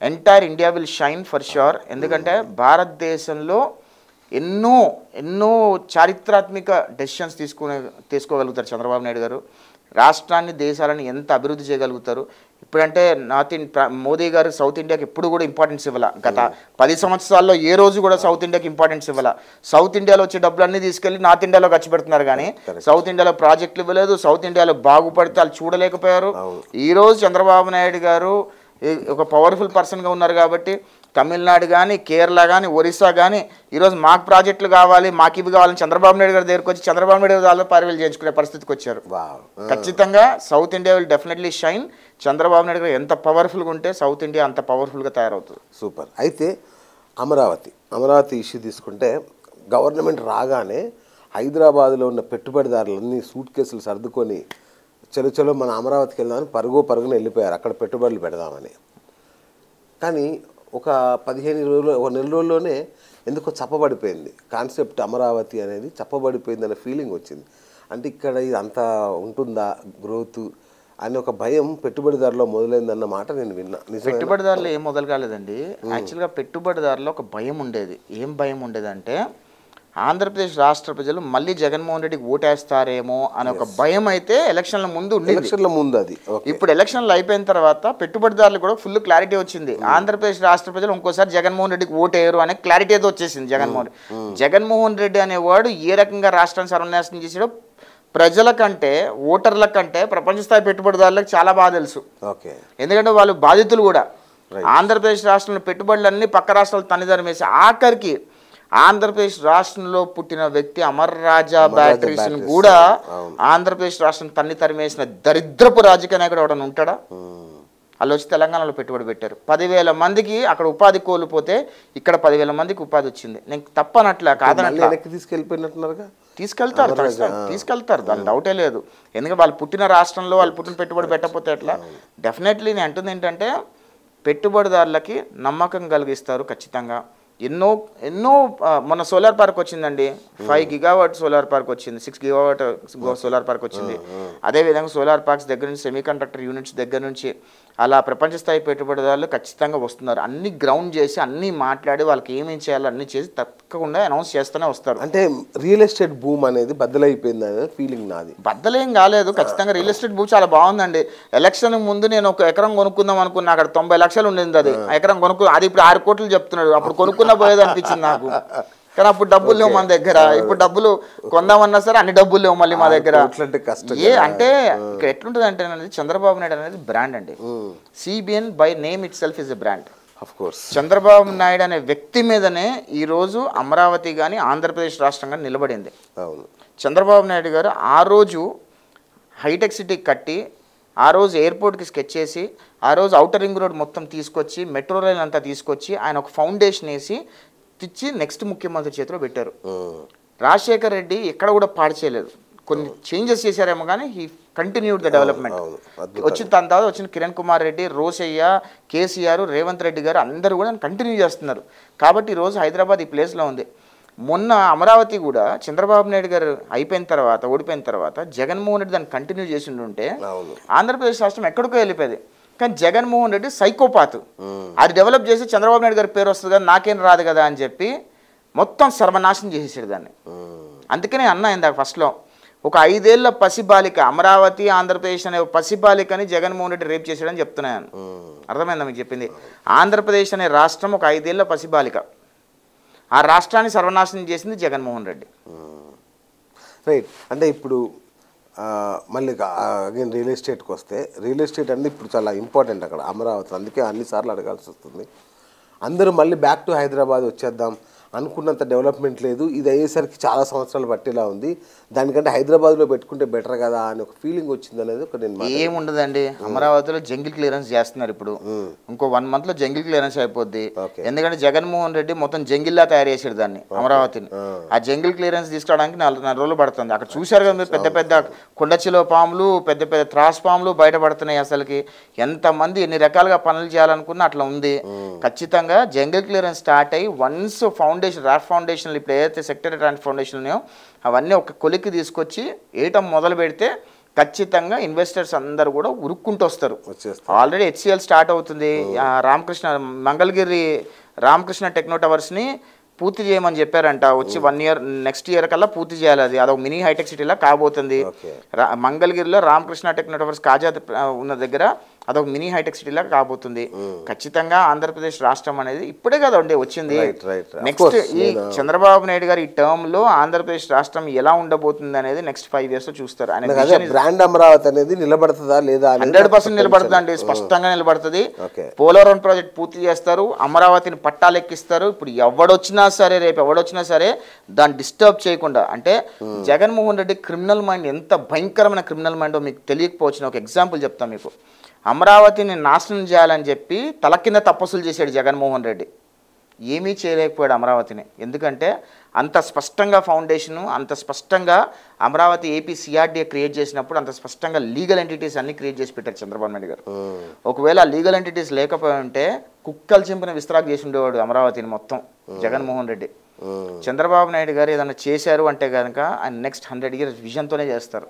entire India will shine for sure. ఎందుకంటే భారతదేశంలో ఎన్నో చారిత్రాత్మక డెసిషన్స్ తీసుకోగలుగుతారు చంద్రబాబు నాయుడు గారు. రాష్ట్రాన్ని, దేశాలను ఎంత అభివృద్ధి చేయగలుగుతారు. ఇప్పుడంటే మోదీ గారు సౌత్ ఇండియాకి ఎప్పుడు కూడా ఇంపార్టెన్స్ ఇవ్వాల. గత 10 సంవత్సరాల్లో ఏ రోజు కూడా సౌత్ ఇండియాకి ఇంపార్టెన్స్ ఇవ్వాల. సౌత్ ఇండియాలో వచ్చే డబ్బులన్నీ తీసుకెళ్ళి నార్త్ ఇండియాలో ఖర్చు పెడుతున్నారు. కానీ సౌత్ ఇండియాలో ప్రాజెక్టులు ఇవ్వలేదు. సౌత్ ఇండియాలో బాగుపడితే వాళ్ళు చూడలేకపోయారు. ఈరోజు చంద్రబాబు నాయుడు గారు ఒక పవర్ఫుల్ పర్సన్గా ఉన్నారు కాబట్టి తమిళనాడు కానీ కేరళ కానీ ఒరిస్సా కానీ ఈరోజు మాకు ప్రాజెక్టులు కావాలి మాకు ఇవి కావాలని చంద్రబాబు నాయుడు గారి దగ్గరికి వచ్చి చంద్రబాబు నాయుడు గారు పర్వేలు చేయించుకునే పరిస్థితికి వచ్చారు. ఖచ్చితంగా south India will definitely shine. Chandrababu Naidu గారు ఎంత పవర్ఫుల్గా ఉంటే సౌత్ ఇండియా అంత పవర్ఫుల్గా తయారవుతుంది. సూపర్. అయితే అమరావతి ఇష్యూ తీసుకుంటే గవర్నమెంట్ రాగానే హైదరాబాద్లో ఉన్న పెట్టుబడిదారులన్నీ సూట్ కేసులు సర్దుకొని చలో మన అమరావతికి వెళ్దామని పరుగున వెళ్ళిపోయారు అక్కడ పెట్టుబడులు పెడదామని. కానీ ఒక 15 రోజులు ఒక నెల రోజుల్లోనే ఎందుకో చప్పబడిపోయింది కాన్సెప్ట్. అమరావతి అనేది చప్పబడిపోయింది అనే ఫీలింగ్ వచ్చింది. అంటే ఇక్కడ ఇది అంతా ఉంటుందా గ్రోత్ అని ఒక భయం పెట్టుబడిదారులో మొదలైందన్న మాట నేను విన్నా. పెట్టుబడిదారులు ఏం మొదలు కాలేదండి. యాక్చువల్గా పెట్టుబడిదారులో ఒక భయం ఉండేది. ఏం భయం ఉండేదంటే ఆంధ్రప్రదేశ్ రాష్ట్ర ప్రజలు మళ్ళీ జగన్మోహన్ రెడ్డికి ఓటేస్తారేమో అనే ఒక భయం అయితే ఎలక్షన్ల ముందు ఉండేది. అది ఇప్పుడు ఎలక్షన్లు అయిపోయిన తర్వాత పెట్టుబడిదారులు కూడా ఫుల్ క్లారిటీ వచ్చింది. ఆంధ్రప్రదేశ్ రాష్ట్ర ప్రజలు ఇంకోసారి జగన్మోహన్ రెడ్డికి ఓటేయరు అనే క్లారిటీ అయితే వచ్చేసింది. జగన్మోహన్ రెడ్డి అనేవాడు ఏ రకంగా రాష్ట్రాన్ని సర్వనాశనం చేసాడో ప్రజల కంటే ఓటర్ల కంటే ప్రపంచ స్థాయి పెట్టుబడిదారులకు చాలా బాగా తెలుసు. ఎందుకంటే వాళ్ళు బాధితులు కూడా. ఆంధ్రప్రదేశ్ రాష్ట్రంలో పెట్టుబడులన్నీ పక్క రాష్ట్రాలు తనిదరమేసి ఆఖరికి ఆంధ్రప్రదేశ్ రాష్ట్రంలో పుట్టిన వ్యక్తి అమర్ రాజా బ్యాటరీస్ కూడా ఆంధ్రప్రదేశ్ రాష్ట్రం తరిమేసిన దరిద్రపు రాజకీయ నాయకుడు ఎవడన్నా ఉంటాడా? వాళ్ళు వచ్చి తెలంగాణలో పెట్టుబడి పెట్టారు. 10,000 మందికి అక్కడ ఉపాధి కోల్పోతే ఇక్కడ 10,000 మందికి ఉపాధి వచ్చింది. నేను తప్పనట్లే కాదనట్లే తీసుకెళ్తారు దాని డౌటే లేదు. ఎందుకంటే వాళ్ళు పుట్టిన రాష్ట్రంలో వాళ్ళు పుట్టిన పెట్టుబడి పెట్టకపోతే ఎట్లా? డెఫినెట్లీ నేను అంటుంది ఏంటంటే పెట్టుబడిదారులకి నమ్మకం కలిగిస్తారు ఖచ్చితంగా. ఎన్నో మొన్న సోలార్ పార్క్ వచ్చిందండి. 5 గిగావాట్ సోలార్ పార్క్ వచ్చింది, 6 గిగావాట్ సోలార్ పార్క్ వచ్చింది. అదేవిధంగా సోలార్ పార్క్స్ దగ్గర నుంచి సెమీ కండక్టర్ యూనిట్స్ దగ్గర నుంచి అలా ప్రపంచ స్థాయి పెట్టుబడిదారులు ఖచ్చితంగా వస్తున్నారు. అన్ని గ్రౌండ్ చేసి అన్నీ మాట్లాడి వాళ్ళకి ఏమేం చేయాలో అన్నీ చేసి తప్పకుండా అనౌన్స్ చేస్తూనే వస్తారు. అంటే రియల్ ఎస్టేట్ భూమి అనేది బద్దలైపోయింది అనే ఫీలింగ్ నాది. బద్దలేం కాలేదు. ఖచ్చితంగా రియల్ ఎస్టేట్ భూమి చాలా బాగుందండి. ఎలక్షన్ ముందు నేను ఒక ఎకరం కొనుక్కుందాం అనుకున్నా. అక్కడ 90 లక్షలు ఉండేది. అది ఎకరం అది ఇప్పుడు 6 కోట్లు చెప్తున్నాడు. అప్పుడు కొనుక్కున్న పోయేది అనిపించింది నాకు. కానీ అప్పుడు డబ్బులు లేవు మన దగ్గర. ఇప్పుడు డబ్బులు కొందామన్నా సరే అన్ని డబ్బులు లేవు మళ్ళీ మా దగ్గర. అంటే ఇక్కడ ఎట్లుంటుంది అంటే చంద్రబాబు నాయుడు అనేది బ్రాండ్ అండి. CBN by name it self is a brand. Chandrababu Naidu అనే వ్యక్తి మీదనే ఈరోజు అమరావతి కానీ ఆంధ్రప్రదేశ్ రాష్ట్రంగా నిలబడింది. చంద్రబాబు నాయుడు గారు ఆ రోజు హైటెక్ సిటీ కట్టి, ఆ రోజు ఎయిర్పోర్ట్కి స్కెచ్ చేసి, ఆ రోజు ఔటర్ రింగ్ రోడ్ మొత్తం తీసుకొచ్చి, మెట్రో రైల్ అంతా తీసుకొచ్చి ఆయన ఒక ఫౌండేషన్ వేసి తెచ్చి నెక్స్ట్ ముఖ్యమంత్రి చేతిలో పెట్టారు. రాజశేఖర్ రెడ్డి ఎక్కడ కూడా పాడు చేయలేదు. కొన్ని చేంజెస్ చేశారేమో కానీ హీ కంటిన్యూడ్ ద డెవలప్మెంట్. వచ్చిన దాని తర్వాత వచ్చిన కిరణ్ కుమార్ రెడ్డి, రోసయ్య, కేసీఆర్, రేవంత్ రెడ్డి గారు అందరూ కూడా కంటిన్యూ చేస్తున్నారు. కాబట్టి ఈరోజు హైదరాబాద్ ఈ ప్లేస్లో ఉంది. మొన్న అమరావతి కూడా చంద్రబాబు నాయుడు గారు అయిపోయిన తర్వాత, ఓడిపోయిన తర్వాత జగన్మోహన్ రెడ్డి దాన్ని కంటిన్యూ చేసి ఉంటే ఆంధ్రప్రదేశ్ రాష్ట్రం ఎక్కడికో వెళ్ళిపోయేది. కానీ జగన్మోహన్ రెడ్డి సైకోపాత్. అది డెవలప్ చేసి చంద్రబాబు నాయుడు గారి పేరు వస్తుంది కదా, నాకేం రాదు కదా అని చెప్పి మొత్తం సర్వనాశనం చేసేసాడు దాన్ని. అందుకనే అన్నా ఇందాక ఫస్ట్లో ఒక 5 ఏళ్ల పసిబాలిక అమరావతి ఆంధ్రప్రదేశ్ అనే పసిబాలికని జగన్మోహన్ రెడ్డి రేప్ చేశాడని చెప్తున్నాను. అర్థమైందా మీకు చెప్పింది? ఆంధ్రప్రదేశ్ అనే రాష్ట్రం ఒక 5 ఏళ్ల పసిబాలిక. ఆ రాష్ట్రాన్ని సర్వనాశనం చేసింది జగన్మోహన్ రెడ్డి. రైట్. అంటే ఇప్పుడు మళ్ళీ అగైన్ రియల్ ఎస్టేట్కి వస్తే, రియల్ ఎస్టేట్ అనేది ఇప్పుడు చాలా ఇంపార్టెంట్ అక్కడ అమరావతి. అందుకే అన్నిసార్లు అడగాల్సి వస్తుంది. అందరూ మళ్ళీ బ్యాక్ టు హైదరాబాద్ వచ్చేద్దాం అనుకున్నంత డెవలప్మెంట్ లేదు. ఇది అయ్యేసరికి చాలా సంవత్సరాలు పట్టేలా ఉంది. దానికంటే హైదరాబాద్లో పెట్టుకుంటే బెటర్ కదా అని ఒక ఫీలింగ్ వచ్చింది అనేది ఒక నేను. ఏముండదండి, అమరావతిలో జంగిల్ క్లియరెన్స్ చేస్తున్నారు ఇప్పుడు. ఇంకో 1 monthలో జంగిల్ క్లియరెన్స్ అయిపోద్ది. ఎందుకంటే జగన్మోహన్ రెడ్డి మొత్తం జంగిల్లా తయారు చేసాడు దాన్ని, అమరావతిని. ఆ జంగిల్ క్లియరెన్స్ తీసుకురావడానికి 4 రోజులు పడుతుంది. అక్కడ చూశారు కదా పెద్ద పెద్ద కొండచిలో పాములు, పెద్ద పెద్ద త్రాస్ పాములు బయటపడుతున్నాయి. అసలుకి ఎంతమంది ఎన్ని రకాలుగా పనులు చేయాలనుకున్నా అట్లా ఉంది. ఖచ్చితంగా జంగిల్ క్లియరెన్స్ స్టార్ట్ అయ్యి వన్స్ రాఫ్ ఫౌండేషన్లు ఇప్పుడు ఏదైతే సెక్రటరీ ఫౌండేషన్ ఉన్నాయో అవన్నీ ఒక కొలిక్కి తీసుకొచ్చి వేయటం మొదలు పెడితే ఖచ్చితంగా ఇన్వెస్టర్స్ అందరూ కూడా ఉరుక్కుంటూ వస్తారు. ఆల్రెడీ HCL స్టార్ట్ అవుతుంది. మంగళగిరి రామకృష్ణ టెక్నో టవర్స్ని పూర్తి చేయమని చెప్పారంట. వచ్చి 1 year నెక్స్ట్ ఇయర్ కల్లా పూర్తి చేయాలి. అది అదొక మినీ హైటెక్ సిటీలా కాబోతుంది. మంగళగిరిలో రామకృష్ణ టెక్నో టవర్స్ కాజా ఉన్న దగ్గర అదొక మినీ హైటెక్ సిటీ లాగా కాబోతుంది. ఖచ్చితంగా ఆంధ్రప్రదేశ్ రాష్ట్రం అనేది ఇప్పుడే కదండి వచ్చింది. నెక్స్ట్ ఈ చంద్రబాబు నాయుడు గారు ఈ టర్మ్ లో ఆంధ్రప్రదేశ్ రాష్ట్రం ఎలా ఉండబోతుంది అనేది నెక్స్ట్ 5 years లో చూస్తారు. బ్రాండ్ అమరావతి అనేది నిలబడుతుందా లేదా? 100% నిలబడుతుంది అండి, స్పష్టంగా నిలబడుతుంది. పోలవరం ప్రాజెక్ట్ పూర్తి చేస్తారు, అమరావతిని పట్టాలెక్కిస్తారు. ఇప్పుడు ఎవడొచ్చినా సరే, రేపు ఎవడొచ్చినా సరే దాన్ని డిస్టర్బ్ చేయకుండా. అంటే జగన్మోహన్ రెడ్డి క్రిమినల్ మైండ్ ఎంత భయంకరమైన క్రిమినల్ మైండో మీకు తెలియకపోవచ్చు. ఒక ఎగ్జాంపుల్ చెప్తాను మీకు. అమరావతిని నాశనం చేయాలని చెప్పి తల కింద తపస్సులు చేశాడు జగన్మోహన్ రెడ్డి. ఏమీ చేయలేకపోయాడు అమరావతిని. ఎందుకంటే అంత స్పష్టంగా ఫౌండేషను, అంత స్పష్టంగా అమరావతి ఏపీ సిఆర్డీఏ క్రియేట్ చేసినప్పుడు అంత స్పష్టంగా లీగల్ ఎంటిటీస్ అన్ని క్రియేట్ చేసి పెట్టారు చంద్రబాబు నాయుడు గారు. ఒకవేళ ఆ లీగల్ ఎంటిటీస్ లేకపోయి ఉంటే కుక్కలు చింపిన విస్తరాకు చేసి ఉండేవాడు అమరావతిని మొత్తం జగన్మోహన్ రెడ్డి. చంద్రబాబు నాయుడు గారు ఏదైనా చేశారు అంటే కనుక ఆయన నెక్స్ట్ 100 years విజన్తోనే చేస్తారు.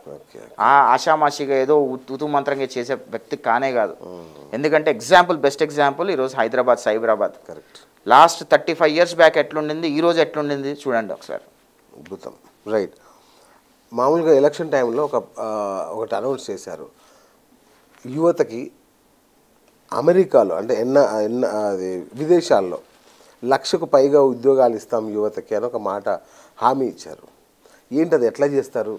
ఆ ఆషామాషిగా ఏదో ఉతు మంత్రంగా చేసే వ్యక్తి కానే కాదు. ఎందుకంటే బెస్ట్ ఎగ్జాంపుల్ ఈరోజు Hyderabad, Cyberabad. Last 35 years back ఎట్లుండింది, ఈ రోజు ఎట్లుండింది చూడండి ఒకసారి. అద్భుతం. రైట్. మామూలుగా ఎలక్షన్ టైంలో ఒకటి అనౌన్స్ చేశారు, యువతకి అమెరికాలో అంటే విదేశాల్లో 1,00,000కు పైగా ఉద్యోగాలు ఇస్తాం యువతకి అని ఒక మాట హామీ ఇచ్చారు. ఏంటది, ఎట్లా చేస్తారు?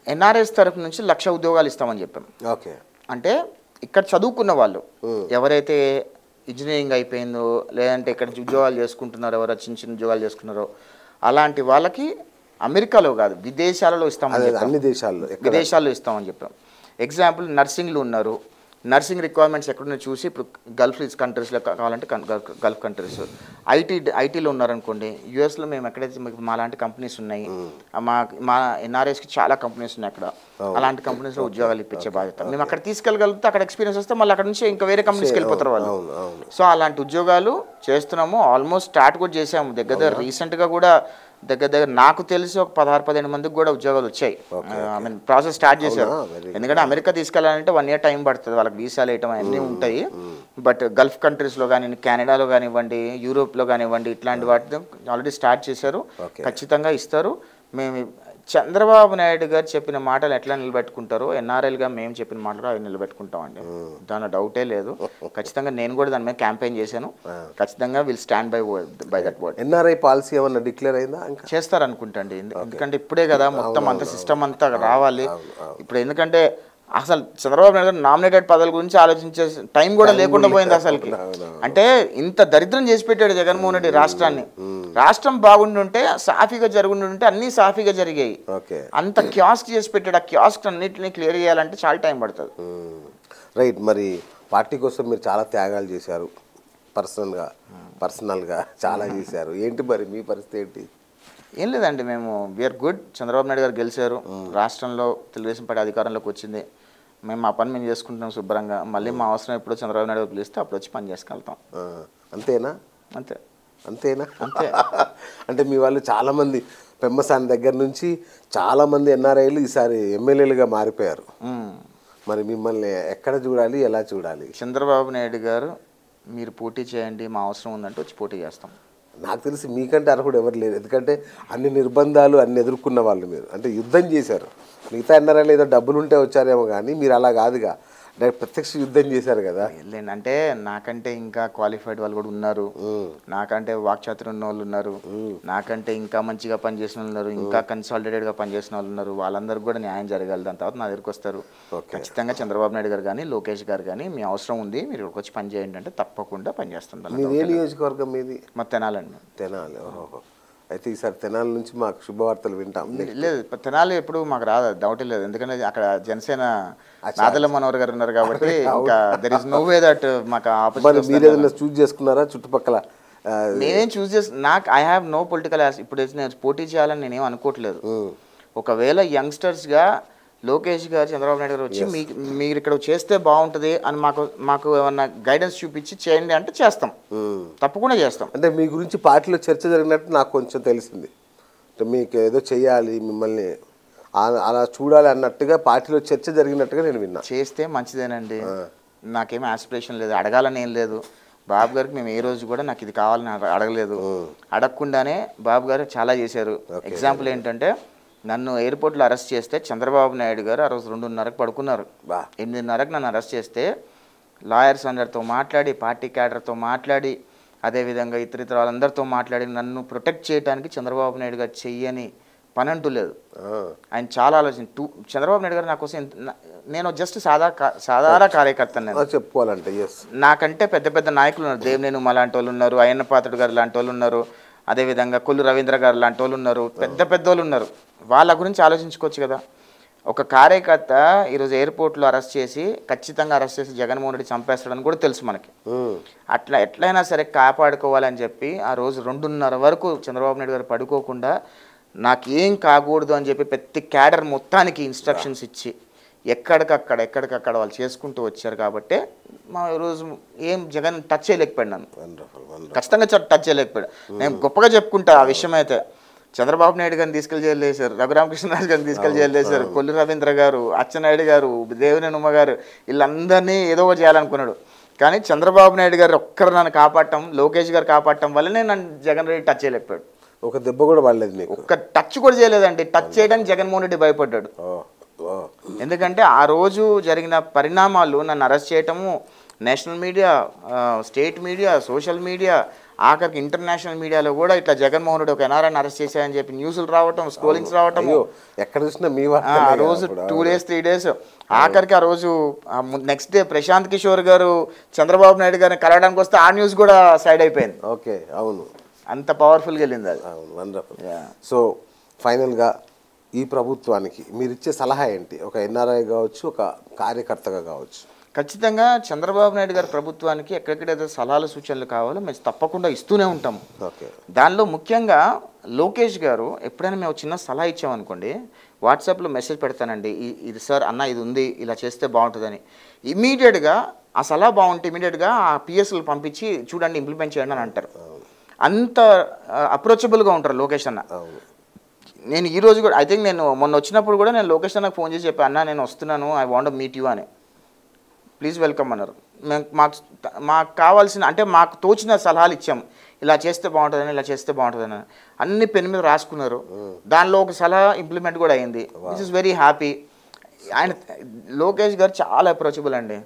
ఎన్ఆర్ఎస్ తరఫు నుంచి 1,00,000 ఉద్యోగాలు ఇస్తామని చెప్పాం. ఓకే. అంటే ఇక్కడ చదువుకున్న వాళ్ళు ఎవరైతే ఇంజనీరింగ్ అయిపోయిందో, లేదంటే ఇక్కడ ఉద్యోగాలు చేసుకుంటున్నారో, ఎవరో చిన్న చిన్న ఉద్యోగాలు చేసుకున్నారో అలాంటి వాళ్ళకి అమెరికాలో కాదు విదేశాలలో ఇస్తామని, అన్ని దేశాల్లో విదేశాల్లో ఇస్తామని చెప్పాం. ఎగ్జాంపుల్ నర్సింగ్లు ఉన్నారు, నర్సింగ్ రిక్వైర్మెంట్స్ ఎక్కడున్నా చూసి ఇప్పుడు గల్ఫ్ కంట్రీస్లో కావాలంటే గల్ఫ్ కంట్రీస్. ఐటీలో ఉన్నారనుకోండి, యూఎస్లో మేము ఎక్కడైతే మా లాంటి కంపెనీస్ ఉన్నాయి, మా ఎన్ఆర్ఎస్కి చాలా కంపెనీస్ ఉన్నాయి అక్కడ, అలాంటి కంపెనీస్లో ఉద్యోగాలు ఇప్పించే బాధ్యత మేము అక్కడ తీసుకెళ్ళగలిగితే అక్కడ ఎక్స్పీరియన్స్ వస్తే మళ్ళీ అక్కడ నుంచి ఇంకా వేరే కంపెనీస్కి వెళ్ళిపోతారు వాళ్ళు. సో అలాంటి ఉద్యోగాలు చేస్తున్నాము. ఆల్మోస్ట్ స్టార్ట్ కూడా చేసాము. దగ్గర రీసెంట్గా కూడా దగ్గర నాకు తెలిసి ఒక 16-17 మందికి కూడా ఉద్యోగాలు వచ్చాయి. ఐ మీన్ ప్రాసెస్ స్టార్ట్ చేశారు. ఎందుకంటే అమెరికా తీసుకెళ్ళాలంటే 1 year టైం పడుతుంది, వాళ్ళకి వీసాలు వేయటం అన్నీ ఉంటాయి. బట్ గల్ఫ్ కంట్రీస్లో కానీ, కెనడాలో కానివ్వండి, యూరోప్లో కానివ్వండి, ఇట్లాంటి వాటితో ఆల్రెడీ స్టార్ట్ చేశారు. ఖచ్చితంగా ఇస్తారు. మేము చంద్రబాబు నాయుడు గారు చెప్పిన మాటలు ఎట్లా నిలబెట్టుకుంటారో ఎన్ఆర్ఎల్గా మేము చెప్పిన మాటలు అవి నిలబెట్టుకుంటామండి, దాని డౌటే లేదు. ఖచ్చితంగా నేను కూడా దాని మీద క్యాంపెయిన్ చేశాను. ఖచ్చితంగా will stand by that word. NRI policy ఏమన్నా డిక్లేర్ అయిందా? చేస్తారు అనుకుంటండి. ఎందుకంటే ఇప్పుడే కదా మొత్తం అంత సిస్టమ్ అంతా రావాలి. ఇప్పుడు ఎందుకంటే అసలు చంద్రబాబు నాయుడు గారు నామినేటెడ్ పదవుల గురించి ఆలోచించే టైం కూడా లేకుండా పోయింది అసలుకి. అంటే ఇంత దరిద్రం చేసి పెట్టాడు జగన్మోహన్ రెడ్డి రాష్ట్రాన్ని. రాష్ట్రం బాగుండుంటే సాఫీగా జరుగుండుంటే అన్నీ సాఫీగా జరిగాయి. అంత క్యాస్క్ చేసి పెట్టాడు. ఆ క్యాస్క్ అన్నింటినీ క్లియర్ చేయాలంటే చాలా టైం పడుతుంది. రైట్. మరి పార్టీ కోసం మీరు చాలా త్యాగాలు చేశారు, పర్సనల్గా చాలా చేశారు. ఏంటి మరి మీ పరిస్థితి ఏంటి? ఏం లేదండి, మేము వీఆర్ గుడ్. చంద్రబాబు నాయుడు గారు గెలిచారు, రాష్ట్రంలో తెలుగుదేశం పార్టీ అధికారంలోకి వచ్చింది. మేము మా పని మేము చేసుకుంటున్నాం శుభ్రంగా. మళ్ళీ మా అవసరం ఎప్పుడో చంద్రబాబు నాయుడు పిలిస్తే అప్పుడు వచ్చి పని చేసుకెళ్తాం. అంతేనా? అంతేనా? అంతే. అంటే మీ వాళ్ళు చాలామంది పెమ్మసాని దగ్గర నుంచి చాలామంది ఎన్ఆర్ఐలు ఈసారి ఎమ్మెల్యేలుగా మారిపోయారు. మరి మిమ్మల్ని ఎక్కడ చూడాలి, ఎలా చూడాలి? చంద్రబాబు నాయుడు గారు మీరు పోటీ చేయండి, మా అవసరం ఉందంటే వచ్చి పోటీ చేస్తాం. నాకు తెలిసి మీకంటే అర్హుడు ఎవరు లేరు. ఎందుకంటే అన్ని నిర్బంధాలు అన్ని ఎదుర్కొన్న వాళ్ళు మీరు. అంటే యుద్ధం చేశారు. మిగతా ఎన్ఆర్ఐలు ఏదో డబ్బులు ఉంటే వచ్చారేమో కానీ మీరు అలా కాదుగా, డైరెక్ట్ ప్రత్యక్ష యుద్ధం చేశారు కదా. అంటే నాకంటే ఇంకా క్వాలిఫైడ్ వాళ్ళు కూడా ఉన్నారు, నాకంటే వాక్చాతుర్యం ఉన్న వాళ్ళు ఉన్నారు, నాకంటే ఇంకా మంచిగా పనిచేసిన వాళ్ళు ఉన్నారు, ఇంకా కన్సాలిడేటెడ్గా పనిచేసిన వాళ్ళు ఉన్నారు. వాళ్ళందరికీ కూడా న్యాయం జరగాలి. దాని తర్వాత నా దగ్గరికి వస్తారు. ఖచ్చితంగా చంద్రబాబు నాయుడు గారు కానీ, లోకేష్ గారు కానీ మీ అవసరం ఉంది, మీరు ఇక్కడికి వచ్చి పని చేయండి అంటే తప్పకుండా పనిచేస్తుంటారు. ఏ నియోజకవర్గం మీది? మా తెనాలండి. తెనాలి. ఓహో. అయితే ఈసారి తెనాలి నుంచి మాకు శుభవార్తలు వింటాం. లేదు, తెనాలి ఎప్పుడు మాకు రాదు, డౌట్ లేదు. ఎందుకంటే అక్కడ జనసేన నాదెళ్ల మనోహర్ గారు ఉన్నారు కాబట్టి ఇంకా there is no way that మాకు ఆపోజిట్. మీరు ఏదైనా చూస్ చేసుకున్నారా చుట్టుపక్కల? నేనేం చూస్ నాకు ఐ హ్యావ్ నో పొలిటికల్ ఇప్పుడు నేను పోటీ చేయాలని నేనేం అనుకోవట్లేదు. ఒకవేళ యంగ్స్టర్స్గా లోకేష్ గారు, చంద్రబాబు నాయుడు గారు వచ్చి మీరు ఇక్కడ చేస్తే బాగుంటుంది అని మాకు ఏమన్నా గైడెన్స్ చూపించి చేయండి అంటే చేస్తాం, తప్పకుండా చేస్తాం. అంటే మీ గురించి పార్టీలో చర్చ జరిగినట్టు నాకు కొంచెం తెలిసింది. అంటే మీకు ఏదో చెయ్యాలి, మిమ్మల్ని అలా చూడాలి అన్నట్టుగా పార్టీలో చర్చ జరిగినట్టుగా నేను విన్నా. చేస్తే మంచిదేనండి, నాకేం ఆస్పిరేషన్ లేదు, అడగాలని ఏం లేదు. బాబు గారికి మేము ఏ రోజు కూడా నాకు ఇది కావాలని అడగలేదు. అడగకుండానే బాబు గారు చాలా చేశారు. ఎగ్జాంపుల్ ఏంటంటే నన్ను ఎయిర్పోర్ట్లో అరెస్ట్ చేస్తే చంద్రబాబు నాయుడు గారు ఆ రోజు 2:30కి పడుకున్నారు. బా 8:30కి నన్ను అరెస్ట్ చేస్తే లాయర్స్ అందరితో మాట్లాడి, పార్టీ క్యాడర్తో మాట్లాడి, అదేవిధంగా ఇతర వాళ్ళందరితో మాట్లాడి నన్ను ప్రొటెక్ట్ చేయడానికి చంద్రబాబు నాయుడు గారు చెయ్యని పని అంటూ లేదు. ఆయన చాలా చంద్రబాబు నాయుడు గారు నా కోసం నేను జస్ట్ సాధారణ కార్యకర్తను. నేను చెప్పుకోవాలంటే నాకంటే పెద్ద పెద్ద నాయకులు ఉన్నారు. దేవినేని ఉమా లాంటి వాళ్ళు ఉన్నారు, అయ్యన్న పాత్రుడు గారు లాంటి వాళ్ళు ఉన్నారు, అదేవిధంగా కొల్లు రవీంద్ర గారు లాంటి వాళ్ళు ఉన్నారు, పెద్ద పెద్ద వాళ్ళు ఉన్నారు. వాళ్ళ గురించి ఆలోచించుకోవచ్చు కదా. ఒక కార్యకర్త ఈరోజు ఎయిర్పోర్ట్లో అరెస్ట్ చేసి ఖచ్చితంగా అరెస్ట్ చేసి జగన్మోహన్ రెడ్డి చంపేస్తాడని కూడా తెలుసు మనకి. అట్లా ఎట్లయినా సరే కాపాడుకోవాలని చెప్పి ఆ రోజు 2:30 వరకు చంద్రబాబు నాయుడు గారు పడుకోకుండా నాకేం కాకూడదు అని చెప్పి ప్రతి క్యాడర్ మొత్తానికి ఇన్స్ట్రక్షన్స్ ఇచ్చి ఎక్కడికక్కడ వాళ్ళు చేసుకుంటూ వచ్చారు. కాబట్టి మా ఈరోజు ఏం జగన్ టచ్ చేయలేకపోయాడు, నన్ను ఖచ్చితంగా టచ్ చేయలేకపోయాడు. నేను గొప్పగా చెప్పుకుంటా ఆ విషయం. అయితే చంద్రబాబు నాయుడు గారిని తీసుకెళ్లి జైలు వేశారు, రఘురామకృష్ణరాజు గారిని తీసుకెళ్లి జైలు వేశారు, కొల్లు రవీంద్ర గారు, అచ్చెన్నాయుడు గారు, దేవినేని ఉమ గారు, వీళ్ళందరినీ ఏదో ఒకటి చేయాలనుకున్నాడు. కానీ చంద్రబాబు నాయుడు గారు ఒక్కరు నన్ను కాపాడటం, లోకేష్ గారు కాపాడటం వల్లనే నన్ను జగన్ రెడ్డి టచ్ చేయలేకపోయాడు. ఒక దెబ్బ కూడా పడలేదు మీకు? ఒక్క టచ్ కూడా చేయలేదండి. టచ్ చేయడానికి జగన్మోహన్ రెడ్డి భయపడ్డాడు. ఎందుకంటే ఆ రోజు జరిగిన పరిణామాలు, నన్ను అరెస్ట్ చేయటము national media, state media, social media, ఆఖరికి ఇంటర్నేషనల్ మీడియాలో కూడా ఇట్లా జగన్మోహన్ రెడ్డి ఒక ఎన్ఆర్ఐని అరెస్ట్ చేశాయని చెప్పి న్యూస్లు రావటం, స్క్రోలింగ్స్ రావటం, ఎక్కడ చూసినా మీ ఆ రోజు 2 days 3 days ఆఖరికి ఆ రోజు నెక్స్ట్ డే ప్రశాంత్ కిషోర్ గారు చంద్రబాబు నాయుడు గారిని కలవడానికి వస్తే ఆ న్యూస్ కూడా సైడ్ అయిపోయింది. ఓకే, అవును, అంత పవర్ఫుల్గా వెళ్ళింది అది. అవును, వండర్ఫుల్. సో ఫైనల్గా ఈ ప్రభుత్వానికి మీరు ఇచ్చే సలహా ఏంటి? ఒక ఎన్ఆర్ఐ కావచ్చు, ఒక కార్యకర్తగా కావచ్చు. ఖచ్చితంగా చంద్రబాబు నాయుడు గారి ప్రభుత్వానికి ఎక్కడెక్కడైతే సలహాలు సూచనలు కావాలో మేము తప్పకుండా ఇస్తూనే ఉంటాము. దానిలో ముఖ్యంగా లోకేష్ గారు ఎప్పుడైనా మేము చిన్న సలహా ఇచ్చామనుకోండి, వాట్సాప్లో మెసేజ్ పెడతానండి, ఇది సార్ అన్న ఇది ఉంది, ఇలా చేస్తే బాగుంటుందని. ఇమీడియట్గా ఆ సలహా బాగుంటే ఇమీడియట్గా ఆ పిఎస్లు పంపించి చూడండి ఇంప్లిమెంట్ చేయండి అని అంటారు. అంత అప్రోచబుల్గా ఉంటారు లోకేష్ అన్న. నేను ఈరోజు కూడా ఐ థింక్ నేను మొన్న వచ్చినప్పుడు కూడా నేను లోకేష్ అన్నకు ఫోన్ చేసి చెప్పాను, అన్న నేను వస్తున్నాను, ఐ వాంట్ మీట్ యూ అని, ప్లీజ్ వెల్కమ్ అన్నారు. మాకు కావాల్సిన అంటే మాకు తోచిన సలహాలు ఇచ్చాము, ఇలా చేస్తే బాగుంటుందని, ఇలా చేస్తే బాగుంటుందని అన్ని పెన్ మీద రాసుకున్నారు. దానిలో ఒక సలహా ఇంప్లిమెంట్ కూడా అయింది, which is very happy. Lokesh గారు చాలా అప్రోచబుల్ అండి.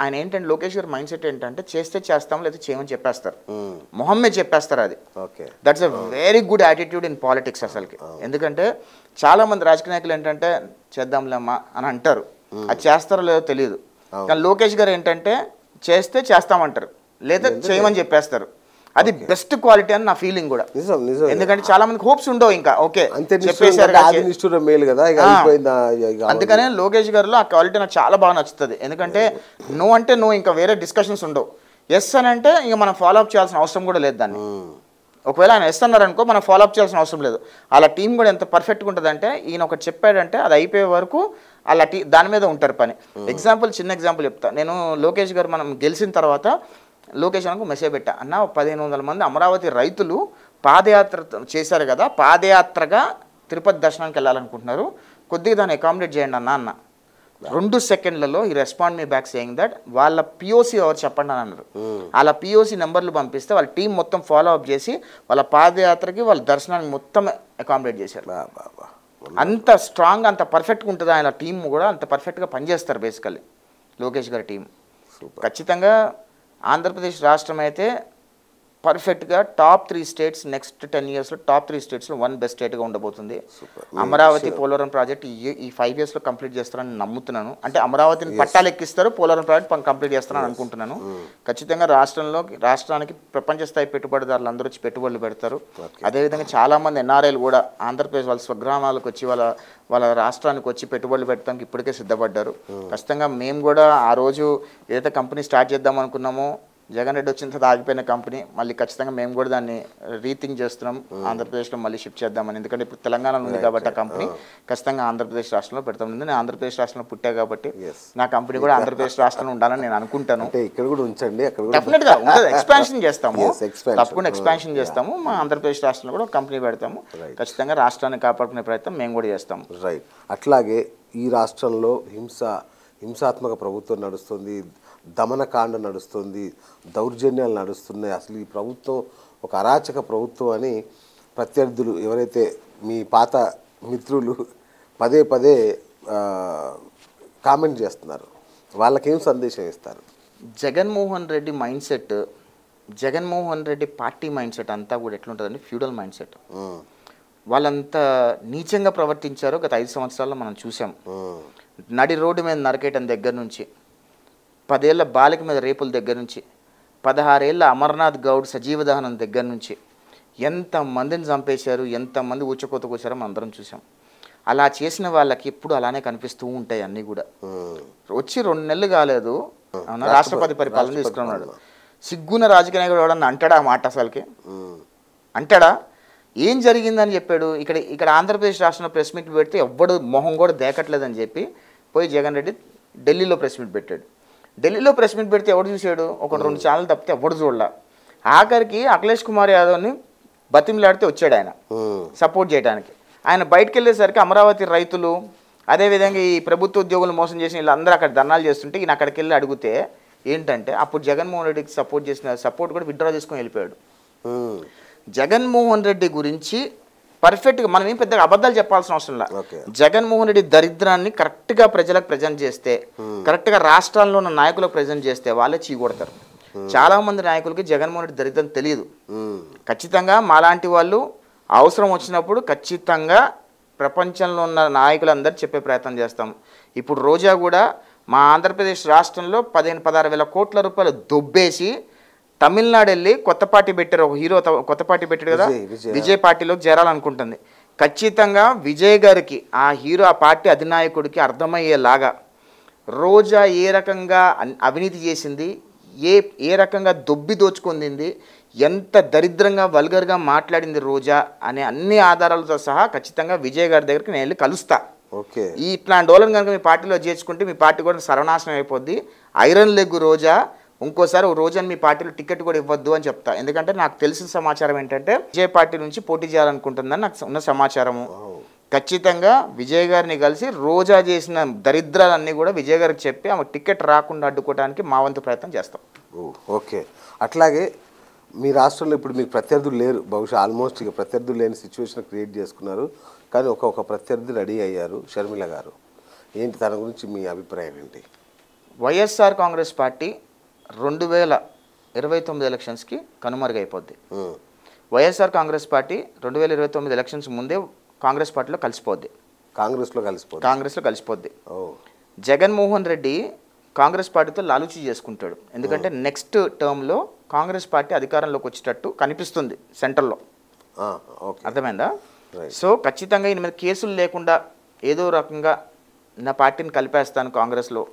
ఆయన ఏంటంటే లోకేష్ గారు మైండ్ సెట్ ఏంటంటే చేస్తే చేస్తాం, లేదా చేయమని చెప్పేస్తారు, మొహమ్మే చెప్పేస్తారు. అది that's a very good attitude in politics అసలుకి. ఎందుకంటే చాలా మంది రాజకీయ నాయకులు ఏంటంటే చేద్దాంలేమ్మా అని అంటారు, అది చేస్తారో లేదో తెలియదు. కానీ లోకేష్ గారు ఏంటంటే చేస్తే చేస్తామంటారు, లేదా చేయమని చెప్పేస్తారు. అది బెస్ట్ క్వాలిటీ అని నా ఫీలింగ్ కూడా. ఎందుకంటే చాలా మందికి హోప్స్ ఉండవు, ఇంకా ఓకే చెప్పేశారు. అందుకనే లోకేష్ గారిలో ఆ క్వాలిటీ నాకు చాలా బాగా నచ్చుతుంది. ఎందుకంటే నో అంటే నో, ఇంకా వేరే డిస్కషన్స్ ఉండవు. ఎస్ అని అంటే ఇంకా మనం ఫాలోఅప్ చేయాల్సిన అవసరం కూడా లేదు దాన్ని. ఒకవేళ ఆయన ఎస్ అన్నారనుకో మనం ఫాలోఅప్ చేయాల్సిన అవసరం లేదు. అలా టీం కూడా ఎంత పర్ఫెక్ట్గా ఉంటుందంటే ఈయన ఒకటి చెప్పాడంటే అది అయిపోయే వరకు అలా దాని మీద ఉంటారు పని. చిన్న ఎగ్జాంపుల్ చెప్తా. నేను లోకేష్ గారు మనం గెలిచిన తర్వాత లోకేష్ అన్నకు మెసేజ్ పెట్టా, అన్న 1500 మంది అమరావతి రైతులు పాదయాత్ర చేశారు కదా, పాదయాత్రగా తిరుపతి దర్శనానికి వెళ్ళాలనుకుంటున్నారు, కొద్దిగా దాన్ని అకామిడేట్ చేయండి అన్న 2 సెకండ్లలో ఈ respond me back saying that వాళ్ళ పిఓసి ఎవరు చెప్పండి అని అన్నారు. అలా పిఓసి నెంబర్లు పంపిస్తే వాళ్ళ టీం మొత్తం ఫాలో అప్ చేసి వాళ్ళ పాదయాత్రకి వాళ్ళ దర్శనానికి మొత్తం అకామిడేట్ చేశారు. అంత స్ట్రాంగ్, అంత పర్ఫెక్ట్గా ఉంటుంది ఆయన టీం కూడా, అంత పర్ఫెక్ట్గా పనిచేస్తారు బేసికల్లీ లోకేష్ గారి టీం. ఖచ్చితంగా ఆంధ్రప్రదేశ్ రాష్ట్రం అయితే పర్ఫెక్ట్గా టాప్ 3 స్టేట్స్ నెక్స్ట్ 10 yearsలో టాప్ 3 స్టేట్స్లో 1 బెస్ట్ స్టేట్గా ఉండబోతుంది. అమరావతి పోలవరం ప్రాజెక్ట్ ఈ 5 yearsలో కంప్లీట్ చేస్తారని నమ్ముతున్నాను. అంటే అమరావతిని పట్టాలు ఎక్కిస్తారు, పోలవరం ప్రాజెక్ట్ కంప్లీట్ చేస్తారని అనుకుంటున్నాను. ఖచ్చితంగా రాష్ట్రానికి ప్రపంచ స్థాయి పెట్టుబడిదారులు అందరూ వచ్చి పెట్టుబడులు పెడతారు. అదేవిధంగా చాలామంది ఎన్ఆర్ఐలు కూడా ఆంధ్రప్రదేశ్ వాళ్ళ స్వగ్రామాలకు వచ్చి వాళ్ళ రాష్ట్రానికి వచ్చి పెట్టుబడులు పెట్టడానికి ఇప్పటికే సిద్ధపడ్డారు. ఖచ్చితంగా మేము కూడా ఆ రోజు ఏదైతే కంపెనీ స్టార్ట్ చేద్దాం అనుకున్నామో, జగన్ రెడ్డి వచ్చిన తర్వాత ఆగిపోయిన కంపెనీ మళ్ళీ ఖచ్చితంగా మేము కూడా దాన్ని రీథింక్ చేస్తున్నాం, ఆంధ్రప్రదేశ్లో మళ్ళీ షిఫ్ట్ చేద్దామని. ఎందుకంటే ఇప్పుడు తెలంగాణలో ఉంది కాబట్టి ఆ కంపెనీ ఖచ్చితంగా ఆంధ్రప్రదేశ్ రాష్ట్రంలో పెడతాం. నేను ఆంధ్రప్రదేశ్ రాష్ట్రంలో పుట్టా కాబట్టి నా కంపెనీ కూడా ఆంధ్రప్రదేశ్ రాష్ట్రంలో ఉండాలని నేను అనుకుంటాను. ఇక్కడ కూడా ఉంచండి, డెఫినెట్గా ఎక్స్పాన్షన్ చేస్తాము, తప్పకుండా ఎక్స్పాన్షన్ చేస్తాము. మా ఆంధ్రప్రదేశ్ రాష్ట్రంలో కూడా కంపెనీ పెడతాము. ఖచ్చితంగా రాష్ట్రాన్ని కాపాడుకునే ప్రయత్నం మేము కూడా చేస్తాము. రైట్. అట్లాగే ఈ రాష్ట్రంలో హింసాత్మక ప్రభుత్వం నడుస్తుంది, దమనకాండ నడుస్తుంది, దౌర్జన్యాలు నడుస్తున్నాయి. అసలు ఈ ప్రభుత్వం ఒక అరాచక ప్రభుత్వం అని ప్రత్యర్థులు ఎవరైతే మీ పాత మిత్రులు పదే పదే కామెంట్ చేస్తున్నారు, వాళ్ళకేం సందేశం ఇస్తారు? Jaganmohan Reddy mind set, Jaganmohan Reddy party mind set అంతా కూడా ఎట్లుంటుందండి, ఫ్యూడల్ మైండ్ సెట్. వాళ్ళంతా నీచంగా ప్రవర్తించారో గత 5 సంవత్సరాల్లో మనం చూసాం. నడి రోడ్డు మీద నరకేయటం దగ్గర నుంచి, 10 ఏళ్ల బాలిక మీద రేపుల దగ్గర నుంచి, 16 ఏళ్ల అమర్నాథ్ గౌడ్ సజీవ దహనం దగ్గర నుంచి ఎంతమందిని చంపేశారు, ఎంతమంది ఊచకోత కోసారో మనం అందరం చూసాం. అలా చేసిన వాళ్ళకి ఎప్పుడు అలానే కనిపిస్తూ ఉంటాయి అన్నీ కూడా. వచ్చి 2 నెలలు కాలేదు, రాష్ట్రపతి పరిపాలన తీసుకున్నాడు. సిగ్గున రాజకీయ నాయకుడు ఎవడన్నా అంటాడా ఆ మాట? అసలుకి అంటాడా? ఏం జరిగిందని చెప్పాడు. ఇక్కడ ఆంధ్రప్రదేశ్ రాష్ట్రంలో ప్రెస్ మీట్ పెడితే ఎవ్వడు మొహం కూడా దేకట్లేదని చెప్పి పోయి జగన్ రెడ్డి ఢిల్లీలో ప్రెస్ మీట్ పెట్టాడు. ఢిల్లీలో ప్రెస్ మీట్ పెడితే ఎవడు చూశాడు? 1-2 ఛానల్ తప్పితే ఎవడు చూడలా. ఆఖరికి అఖిలేష్ కుమార్ యాదవ్ని బతిమిలాడితే వచ్చాడు ఆయన సపోర్ట్ చేయడానికి. ఆయన బయటకు వెళ్ళేసరికి అమరావతి రైతులు, అదేవిధంగా ఈ ప్రభుత్వ ఉద్యోగులు మోసం చేసిన వీళ్ళందరూ అక్కడ ధర్నాలు చేస్తుంటే ఈయన అక్కడికి వెళ్ళి అడిగితే ఏంటంటే అప్పుడు జగన్మోహన్ రెడ్డికి సపోర్ట్ చేసిన సపోర్ట్ కూడా విత్డ్రా చేసుకొని వెళ్ళిపోయాడు. జగన్మోహన్ రెడ్డి గురించి పర్ఫెక్ట్గా మనం ఏం పెద్దగా అబద్ధాలు చెప్పాల్సిన అవసరం లేదు. జగన్మోహన్ రెడ్డి దరిద్రాన్ని కరెక్ట్గా ప్రజలకు ప్రజెంట్ చేస్తే, కరెక్ట్గా రాష్ట్రాల్లో ఉన్న నాయకులకు ప్రజెంట్ చేస్తే వాళ్ళే చీకొడతారు. చాలామంది నాయకులకి జగన్మోహన్ రెడ్డి దరిద్రం తెలియదు. ఖచ్చితంగా మాలాంటి వాళ్ళు అవసరం వచ్చినప్పుడు ఖచ్చితంగా ప్రపంచంలో ఉన్న నాయకులందరూ చెప్పే ప్రయత్నం చేస్తాం. ఇప్పుడు రోజా కూడా మా ఆంధ్రప్రదేశ్ రాష్ట్రంలో 15-16 వేల కోట్ల రూపాయలు దొబ్బేసి తమిళనాడు వెళ్ళి కొత్త పార్టీ పెట్టారు. ఒక హీరో కొత్త పార్టీ పెట్టాడు కదా, విజయ్ పార్టీలోకి చేరాలనుకుంటుంది. ఖచ్చితంగా విజయ్ గారికి ఆ హీరో ఆ పార్టీ అధినాయకుడికి అర్థమయ్యేలాగా రోజా ఏ రకంగా అవినీతి చేసింది, ఏ రకంగా దొబ్బి దోచుకుంది, ఎంత దరిద్రంగా వల్గర్గా మాట్లాడింది రోజా అనే అన్ని ఆధారాలతో సహా ఖచ్చితంగా విజయ్ గారి దగ్గరికి నేను వెళ్ళి కలుస్తా. ఈ ఇట్లాంటి వాళ్ళని కనుక మీ పార్టీలో చేర్చుకుంటే మీ పార్టీ కూడా సర్వనాశనం అయిపోద్ది. ఐరన్ లెగ్ రోజా, ఇంకోసారి రోజాని మీ పార్టీలో టికెట్ కూడా ఇవ్వద్దు అని చెప్తా. ఎందుకంటే నాకు తెలిసిన సమాచారం ఏంటంటే విజయ్ పార్టీ నుంచి పోటీ చేయాలనుకుంటుందని నాకు ఉన్న సమాచారము. ఖచ్చితంగా విజయ్ గారిని కలిసి రోజా చేసిన దరిద్రాలన్నీ కూడా విజయ్ గారికి చెప్పి ఆమె టికెట్ రాకుండా అడ్డుకోవడానికి మా వంతు ప్రయత్నం చేస్తాం. ఓకే. అట్లాగే మీ రాష్ట్రంలో ఇప్పుడు మీకు ప్రత్యర్థులు లేరు, బహుశా ఆల్మోస్ట్ ఇక ప్రత్యర్థులు లేని సిచ్యువేషన్ క్రియేట్ చేసుకున్నారు. కానీ ఒక ప్రత్యర్థి రెడీ అయ్యారు, షర్మిల గారు. ఏంటి తన గురించి మీ అభిప్రాయం ఏంటి? వైఎస్ఆర్ కాంగ్రెస్ పార్టీ 2029 ఎలక్షన్స్కి కనుమరుగైపోద్ది. వైఎస్ఆర్ కాంగ్రెస్ పార్టీ 2029 ఎలక్షన్స్ ముందే కాంగ్రెస్ పార్టీలో కలిసిపోద్ది. కాంగ్రెస్లో కలిసిపోద్ది. జగన్మోహన్ రెడ్డి కాంగ్రెస్ పార్టీతో లాలూచి చేసుకుంటాడు. ఎందుకంటే నెక్స్ట్ టర్మ్లో కాంగ్రెస్ పార్టీ అధికారంలోకి వచ్చేటట్టు కనిపిస్తుంది సెంట్రల్లో. అర్థమైందా? సో ఖచ్చితంగా ఈయన మీద కేసులు లేకుండా ఏదో రకంగా నా పార్టీని కలిపేస్తాను కాంగ్రెస్లో,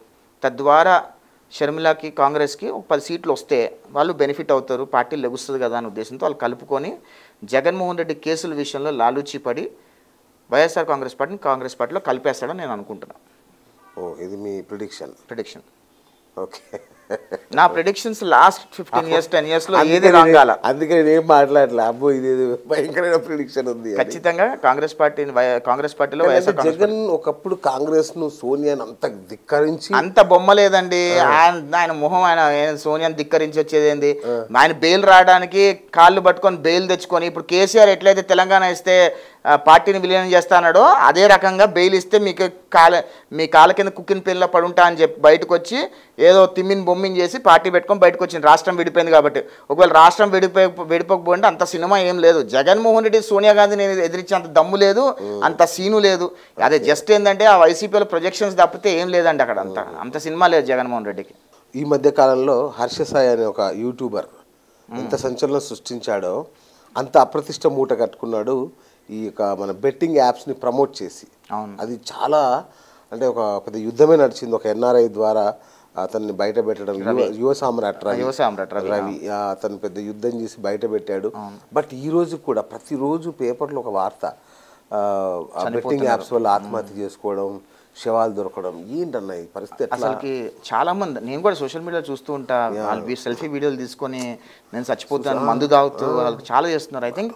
తద్వారా షర్మిలకి కాంగ్రెస్కి ఒక 10 సీట్లు వస్తే వాళ్ళు బెనిఫిట్ అవుతారు, పార్టీ లెగుస్తుంది కదా అనే ఉద్దేశంతో వాళ్ళు కలుపుకొని జగన్మోహన్ రెడ్డి కేసుల విషయంలో లాలూచి పడి వైఎస్ఆర్ కాంగ్రెస్ పార్టీలో కలిపేస్తాడని నేను అనుకుంటున్నాను. ఇది మీ ప్రిడిక్షన్? ఓకే. నా ప్రిడిక్షన్స్ లాస్ట్ 15 years 10 yearsలో ఏది రాంగ్ కాల, అందుకే నేను మాట్లాడలే. అబ్బో ఇది భయంకరమైన ప్రిడిక్షన్ ఉంది. ఖచ్చితంగా కాంగ్రెస్ పార్టీలో జగన్ ఒకప్పుడు కాంగ్రెస్ ను సోనియాని అంత ధిక్కరించి అంత బొమ్మ లేదండి. ఆయన మొహం ఆయన సోనియాని ధిక్కరించి వచ్చేది ఏంది? ఆయన బెయిల్ రావడానికి కాళ్ళు పట్టుకొని బెయిల్ తెచ్చుకొని, ఇప్పుడు కేసీఆర్ ఎట్లయితే తెలంగాణ ఇస్తే పార్టీని విలీనం చేస్తా అన్నాడో అదే రకంగా బెయిల్ ఇస్తే మీ కాళ్ళ కింద కుక్కిన పిల్ల పడుంటా అని చెప్పి బయటకు వచ్చి ఏదో తిమ్మిని బొమ్మిని చేసి పార్టీ పెట్టుకొని బయటకు వచ్చింది. రాష్ట్రం విడిపోయింది కాబట్టి. ఒకవేళ రాష్ట్రం విడిపోకపోతే అంత సినిమా ఏం లేదు. జగన్మోహన్ రెడ్డి సోనియా గాంధీని ఎదిరించే అంత దమ్ము లేదు, అంత సీను లేదు. అదే జస్ట్ ఏంటంటే ఆ వైసీపీలో ప్రొజెక్షన్స్ తప్పితే ఏం లేదండి అక్కడ. అంత సినిమా లేదు జగన్మోహన్ రెడ్డికి. ఈ మధ్య కాలంలో హర్ష సాయి అనే ఒక యూట్యూబర్ ఎంత సంచలనం సృష్టించాడో అంత అప్రతిష్ట మూట కట్టుకున్నాడు ఈ యొక్క మన బెట్టింగ్ యాప్స్ని ప్రమోట్ చేసి. అది చాలా అంటే ఒక పెద్ద యుద్ధమే నడిచింది. ఒక ఎన్ఆర్ఐ ద్వారా అతన్ని బయట పెట్టడం, యువ సామ్రాట్ రవి అతను పెద్ద యుద్ధం చేసి బయట పెట్టాడు. బట్ ఈ రోజు కూడా ప్రతిరోజు పేపర్లో ఒక వార్త, బెట్టింగ్ యాప్స్ వల్ల ఆత్మహత్య చేసుకోవడం, శవాలు దొరకడం. ఏంటన్నా ఈ పరిస్థితి? అసలుకి చాలా మంది, నేను కూడా సోషల్ మీడియా చూస్తూ ఉంటా, వాళ్ళు సెల్ఫీ వీడియోలు తీసుకొని నేను చచ్చిపోతాను మందు తాగుతూ వాళ్ళకి చాలా చేస్తున్నారు. ఐ థింక్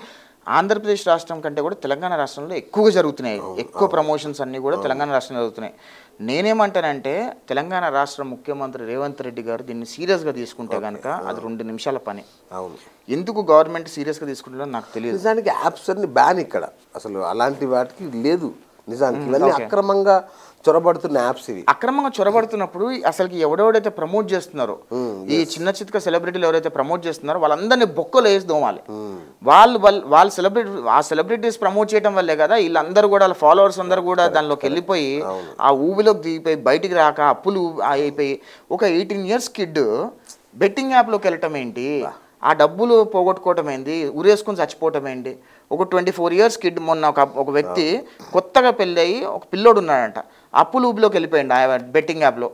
ఆంధ్రప్రదేశ్ రాష్ట్రం కంటే కూడా తెలంగాణ రాష్ట్రంలో ఎక్కువగా జరుగుతున్నాయి. ఎక్కువ ప్రమోషన్స్ అన్నీ కూడా తెలంగాణ రాష్ట్రంలో జరుగుతున్నాయి. నేనేమంటానంటే తెలంగాణ రాష్ట్ర ముఖ్యమంత్రి రేవంత్ రెడ్డి గారు దీన్ని సీరియస్గా తీసుకుంటే కనుక అది 2 నిమిషాల పని. అవును, ఎందుకు గవర్నమెంట్ సీరియస్గా తీసుకుంటుందో నాకు తెలియదు. నిజానికి యాప్స్ అన్ని బ్యాన్ ఇక్కడ, అసలు అలాంటి వాటికి లేదు నిజానికి. ఇవన్నీ అక్రమంగా చొరబడుతున్న యాప్స్ ఇవి. అక్రమంగా చొరబడుతున్నప్పుడు అసలుకి ఎవడెవడైతే ప్రమోట్ చేస్తున్నారో, ఈ చిన్న చిత్క సెలబ్రిటీలు ఎవరైతే ప్రమోట్ చేస్తున్నారో వాళ్ళందరినీ బొక్కలు వేసి దోమాలి. వాళ్ళు సెలబ్రిటీస్ ప్రమోట్ చేయడం వల్లే కదా వీళ్ళందరూ కూడా, వాళ్ళ ఫాలోవర్స్ అందరూ కూడా దానిలోకి వెళ్ళిపోయి ఆ ఊబిలోకి దిగిపోయి బయటికి రాక అప్పులు అయిపోయి ఒక 18 years కిడ్ బెట్టింగ్ యాప్లోకి వెళ్ళటం ఏంటి, ఆ డబ్బులు పోగొట్టుకోవటం ఏంటి, ఉరేసుకొని చచ్చిపోవటం ఏంటి. ఒక 24 years కిడ్ మొన్న ఒక వ్యక్తి కొత్తగా పెళ్ళి అయ్యి ఒక పిల్లోడు ఉన్నాడంట, అప్పులు ఊబిలోకి వెళ్ళిపోయింది ఆ బెట్టింగ్ యాప్లో.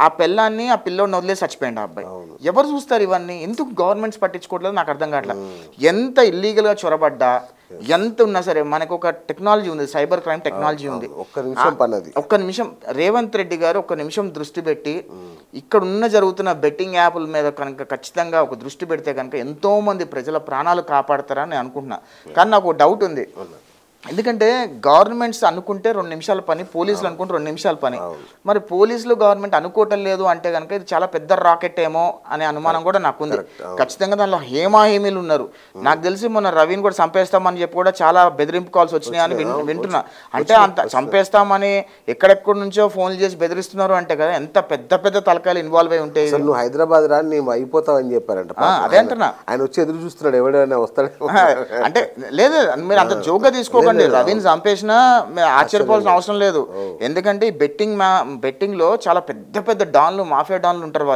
ఆ పిల్లాన్ని ఆ పిల్లోడిని వదిలేసి చచ్చిపోయింది ఆ అబ్బాయి. ఎవరు చూస్తారు ఇవన్నీ? ఎందుకు గవర్నమెంట్స్ పట్టించుకోవట్లేదు నాకు అర్థం కావట్లేదు. ఎంత ఇల్లీగల్గా చొరబడ్డా ఎంత ఉన్నా సరే మనకు ఒక టెక్నాలజీ ఉంది, సైబర్ క్రైమ్ టెక్నాలజీ ఉంది. ఒక్క నిమిషం రేవంత్ రెడ్డి గారు ఒక్క నిమిషం దృష్టి పెట్టి ఇక్కడ జరుగుతున్న బెట్టింగ్ యాప్ల మీద కనుక ఖచ్చితంగా ఒక దృష్టి పెడితే కనుక ఎంతో మంది ప్రజల ప్రాణాలు కాపాడతారని నేను అనుకుంటున్నా. కానీ నాకు ఒక డౌట్ ఉంది. ఎందుకంటే గవర్నమెంట్స్ అనుకుంటే 2 నిమిషాల పని, పోలీసులు అనుకుంటే 2 నిమిషాల పని. మరి పోలీసులు గవర్నమెంట్ అనుకోవటం లేదు అంటే కనుక ఇది చాలా పెద్ద రాకెట్ ఏమో అనే అనుమానం కూడా నాకు ఉంది. ఖచ్చితంగా దానిలో హేమాహేమీలు ఉన్నారు. నాకు తెలిసి మొన్న రవిని కూడా చంపేస్తామని చెప్పి కూడా చాలా బెదిరింపు కాల్స్ వచ్చినాయని వింటున్నా. అంటే అంత చంపేస్తామని ఎక్కడెక్కడి నుంచో ఫోన్లు చేసి బెదిరిస్తున్నారు అంటే కదా ఎంత పెద్ద పెద్ద తలకాయలు ఇన్వాల్వ్ అయి ఉంటాయి. నువ్వు హైదరాబాద్ రా నేను అయిపోతావని చెప్పారంట. అదే అంటున్నా, ఆయన వచ్చి ఎదురు చూస్తున్నాడు ఎవడైనా వస్తాడు అంటే. లేదు మీరు అంత జోక్గా తీసుకోకండి. రవిని చంపేసినా ఆశ్చర్యపోవాల్సిన అవసరం లేదు. ఎందుకంటే ఈ బెట్టింగ్ లో చాలా పెద్ద పెద్ద డాన్లు, మాఫియా డాన్లు ఉంటారు.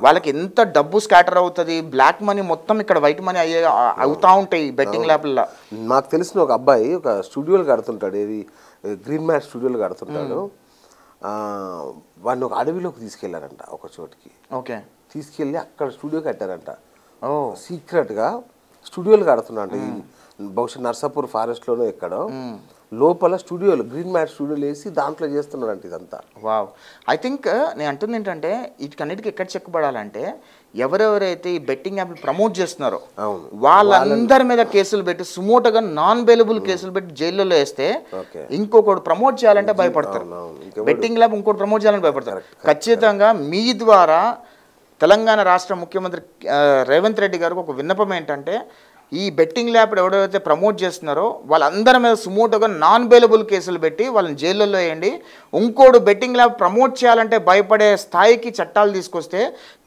వాళ్ళకి ఎంత డబ్బు స్కాటర్ అవుతుంది, బ్లాక్ మనీ మొత్తం ఇక్కడ వైట్ మనీ అవుతా ఉంటాయి బెట్టింగ్ ల్యాబ్లలో. మాకు తెలిసిన ఒక అబ్బాయి ఒక స్టూడియోలు కడుతుంటాడు, ఏది గ్రీన్ మ్యాట్ స్టూడియోలు కడుతుంటాడు. వాడిని ఒక అడవిలోకి తీసుకెళ్లారంట, ఒక చోటికి. ఓకే, తీసుకెళ్ళి అక్కడ స్టూడియో కట్టారంట. సీక్రెట్గా స్టూడియోలు కడుతున్నాడు. బహుశా నర్సాపూర్ ఫారెస్ట్లోనూ ఎక్కడో లోపల స్టూడియోలు, గ్రీన్ మ్యాట్ స్టూడియోలు వేసి దాంట్లో చేస్తున్నారంట ఇదంతా. వావ్. ఐ థింక్ నేను అంటుంది ఏంటంటే వీటికన్నిటికీ ఎక్కడ చెక్కబడాలంటే ఎవరెవరైతే ఈ బెట్టింగ్ యాప్ ప్రమోట్ చేస్తున్నారో వాళ్ళందరి మీద కేసులు పెట్టి సుమోటగా నాన్ బెయిలబుల్ కేసులు పెట్టి జైల్లో వేస్తే ఇంకొకటి ప్రమోట్ చేయాలంటే భయపడతారు. బెట్టింగ్ యాప్ ఇంకోటి ప్రమోట్ చేయాలంటే భయపడతారు. ఖచ్చితంగా మీ ద్వారా తెలంగాణ రాష్ట్ర ముఖ్యమంత్రి రేవంత్ రెడ్డి గారికి ఒక విన్నపం ఏంటంటే ఈ బెట్టింగ్ ల్యాబ్ ఎవరైతే ప్రమోట్ చేస్తున్నారో వాళ్ళందరి మీద సుమోటోగా నాన్ బెయిలబుల్ కేసులు పెట్టి వాళ్ళని జైల్లో వేయండి. ఇంకోడు బెట్టింగ్ ల్యాబ్ ప్రమోట్ చేయాలంటే భయపడే స్థాయికి చట్టాలు తీసుకొస్తే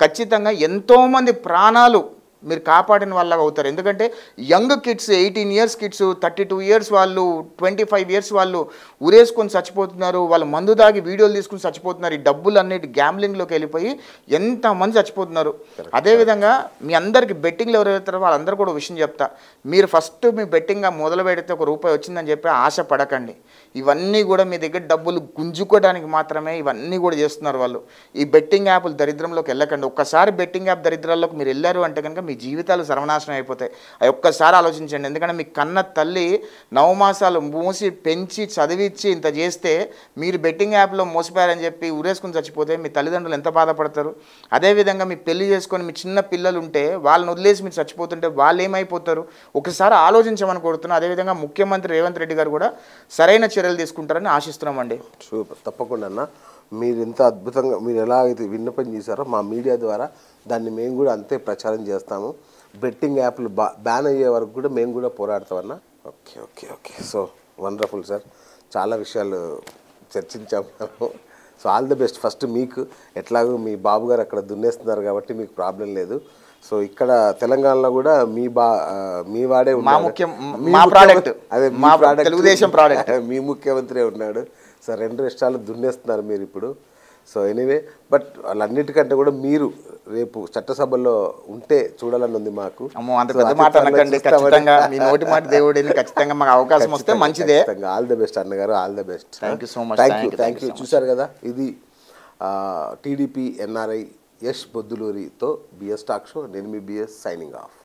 ఖచ్చితంగా ఎంతోమంది ప్రాణాలు మీరు కాపాడిన వాళ్ళ అవుతారు. ఎందుకంటే young kids, 18 years kids, 32 years వాళ్ళు, 25 years వాళ్ళు ఉరేసుకొని చచ్చిపోతున్నారు. వాళ్ళు మందు దాగి వీడియోలు తీసుకుని చచ్చిపోతున్నారు. ఈ డబ్బులు అన్నిటి గ్యాంబ్లింగ్లోకి వెళ్ళిపోయి ఎంతమంది చచ్చిపోతున్నారు. అదేవిధంగా మీ అందరికీ బెట్టింగ్లు ఎవరైతారో వాళ్ళందరూ కూడా విషయం చెప్తా. మీరు ఫస్ట్ మీ బెట్టింగ్ మొదలు పెడితే ₹1 వచ్చిందని చెప్పి ఆశ పడకండి. ఇవన్నీ కూడా మీ దగ్గర డబ్బులు గుంజుకోవడానికి మాత్రమే ఇవన్నీ కూడా చేస్తున్నారు వాళ్ళు. ఈ బెట్టింగ్ యాప్లు దరిద్రంలోకి వెళ్ళకండి. ఒక్కసారి బెట్టింగ్ యాప్ దరిద్రాల్లోకి మీరు వెళ్ళారు అంటే కనుక మీ జీవితాలు సర్వనాశనం అయిపోతాయి. అవి ఒక్కసారి ఆలోచించండి. ఎందుకంటే మీ కన్న తల్లి 9 మాసాలు మూసి పెంచి చదివించి ఇంత చేస్తే మీరు బెట్టింగ్ యాప్లో మోసపోయారని చెప్పి ఊరేసుకుని చచ్చిపోతే మీ తల్లిదండ్రులు ఎంత బాధపడతారు. అదేవిధంగా మీ పెళ్లి చేసుకొని మీ చిన్న పిల్లలు ఉంటే వాళ్ళని వదిలేసి మీరు చచ్చిపోతుంటే వాళ్ళు ఏమైపోతారు. ఒకసారి ఆలోచించమని కోరుతున్నాను. అదేవిధంగా ముఖ్యమంత్రి రేవంత్ రెడ్డి గారు కూడా సరైన చర్యలు తీసుకుంటారని ఆశిస్తున్నామండి. సూపర్, తప్పకుండా అన్న. మీరు ఎంత అద్భుతంగా మీరు ఎలా అయితే విన్నపం చేశారో మా మీడియా ద్వారా దాన్ని మేము కూడా అంతే ప్రచారం చేస్తాము. బెట్టింగ్ యాప్లు బ్యాన్ అయ్యే వరకు కూడా మేము కూడా పోరాడతామన్నా. Okay okay okay so wonderful sir, చాలా విషయాలు చర్చించాము. So all the best. First మీకు ఎట్లాగో మీ బాబు గారు అక్కడ దున్నేస్తున్నారు కాబట్టి మీకు ప్రాబ్లం లేదు. సో ఇక్కడ తెలంగాణలో కూడా మీ వాడే ఉన్నాడు, అదే తెలుగుదేశం ప్రాడక్ట్ మీ ముఖ్యమంత్రి ఉన్నాడు. సో 2 రాష్ట్రాలు దున్నేస్తున్నారు మీరు ఇప్పుడు. సో ఎనీవే, బట్ వాళ్ళన్నిటికంటే కూడా మీరు రేపు చట్టసభలో ఉంటే చూడాలని ఉంది మాకు. అంత పెద్ద మాట అనకండి, ఖచ్చితంగా మీ నోటి మాట దేవుడిని, ఖచ్చితంగా మాకు అవకాశం వస్తే మంచిదే. ఆల్ ది బెస్ట్ అన్నగారు, all the best. Thank you so much. Thank you. చూసారు కదా, ఇది టీడీపీ ఎన్ఆర్ఐ యష్ బొద్దులూరితో బిఎస్ టాక్ షో. నేను మీ బిఎస్ సైనింగ్ ఆఫ్.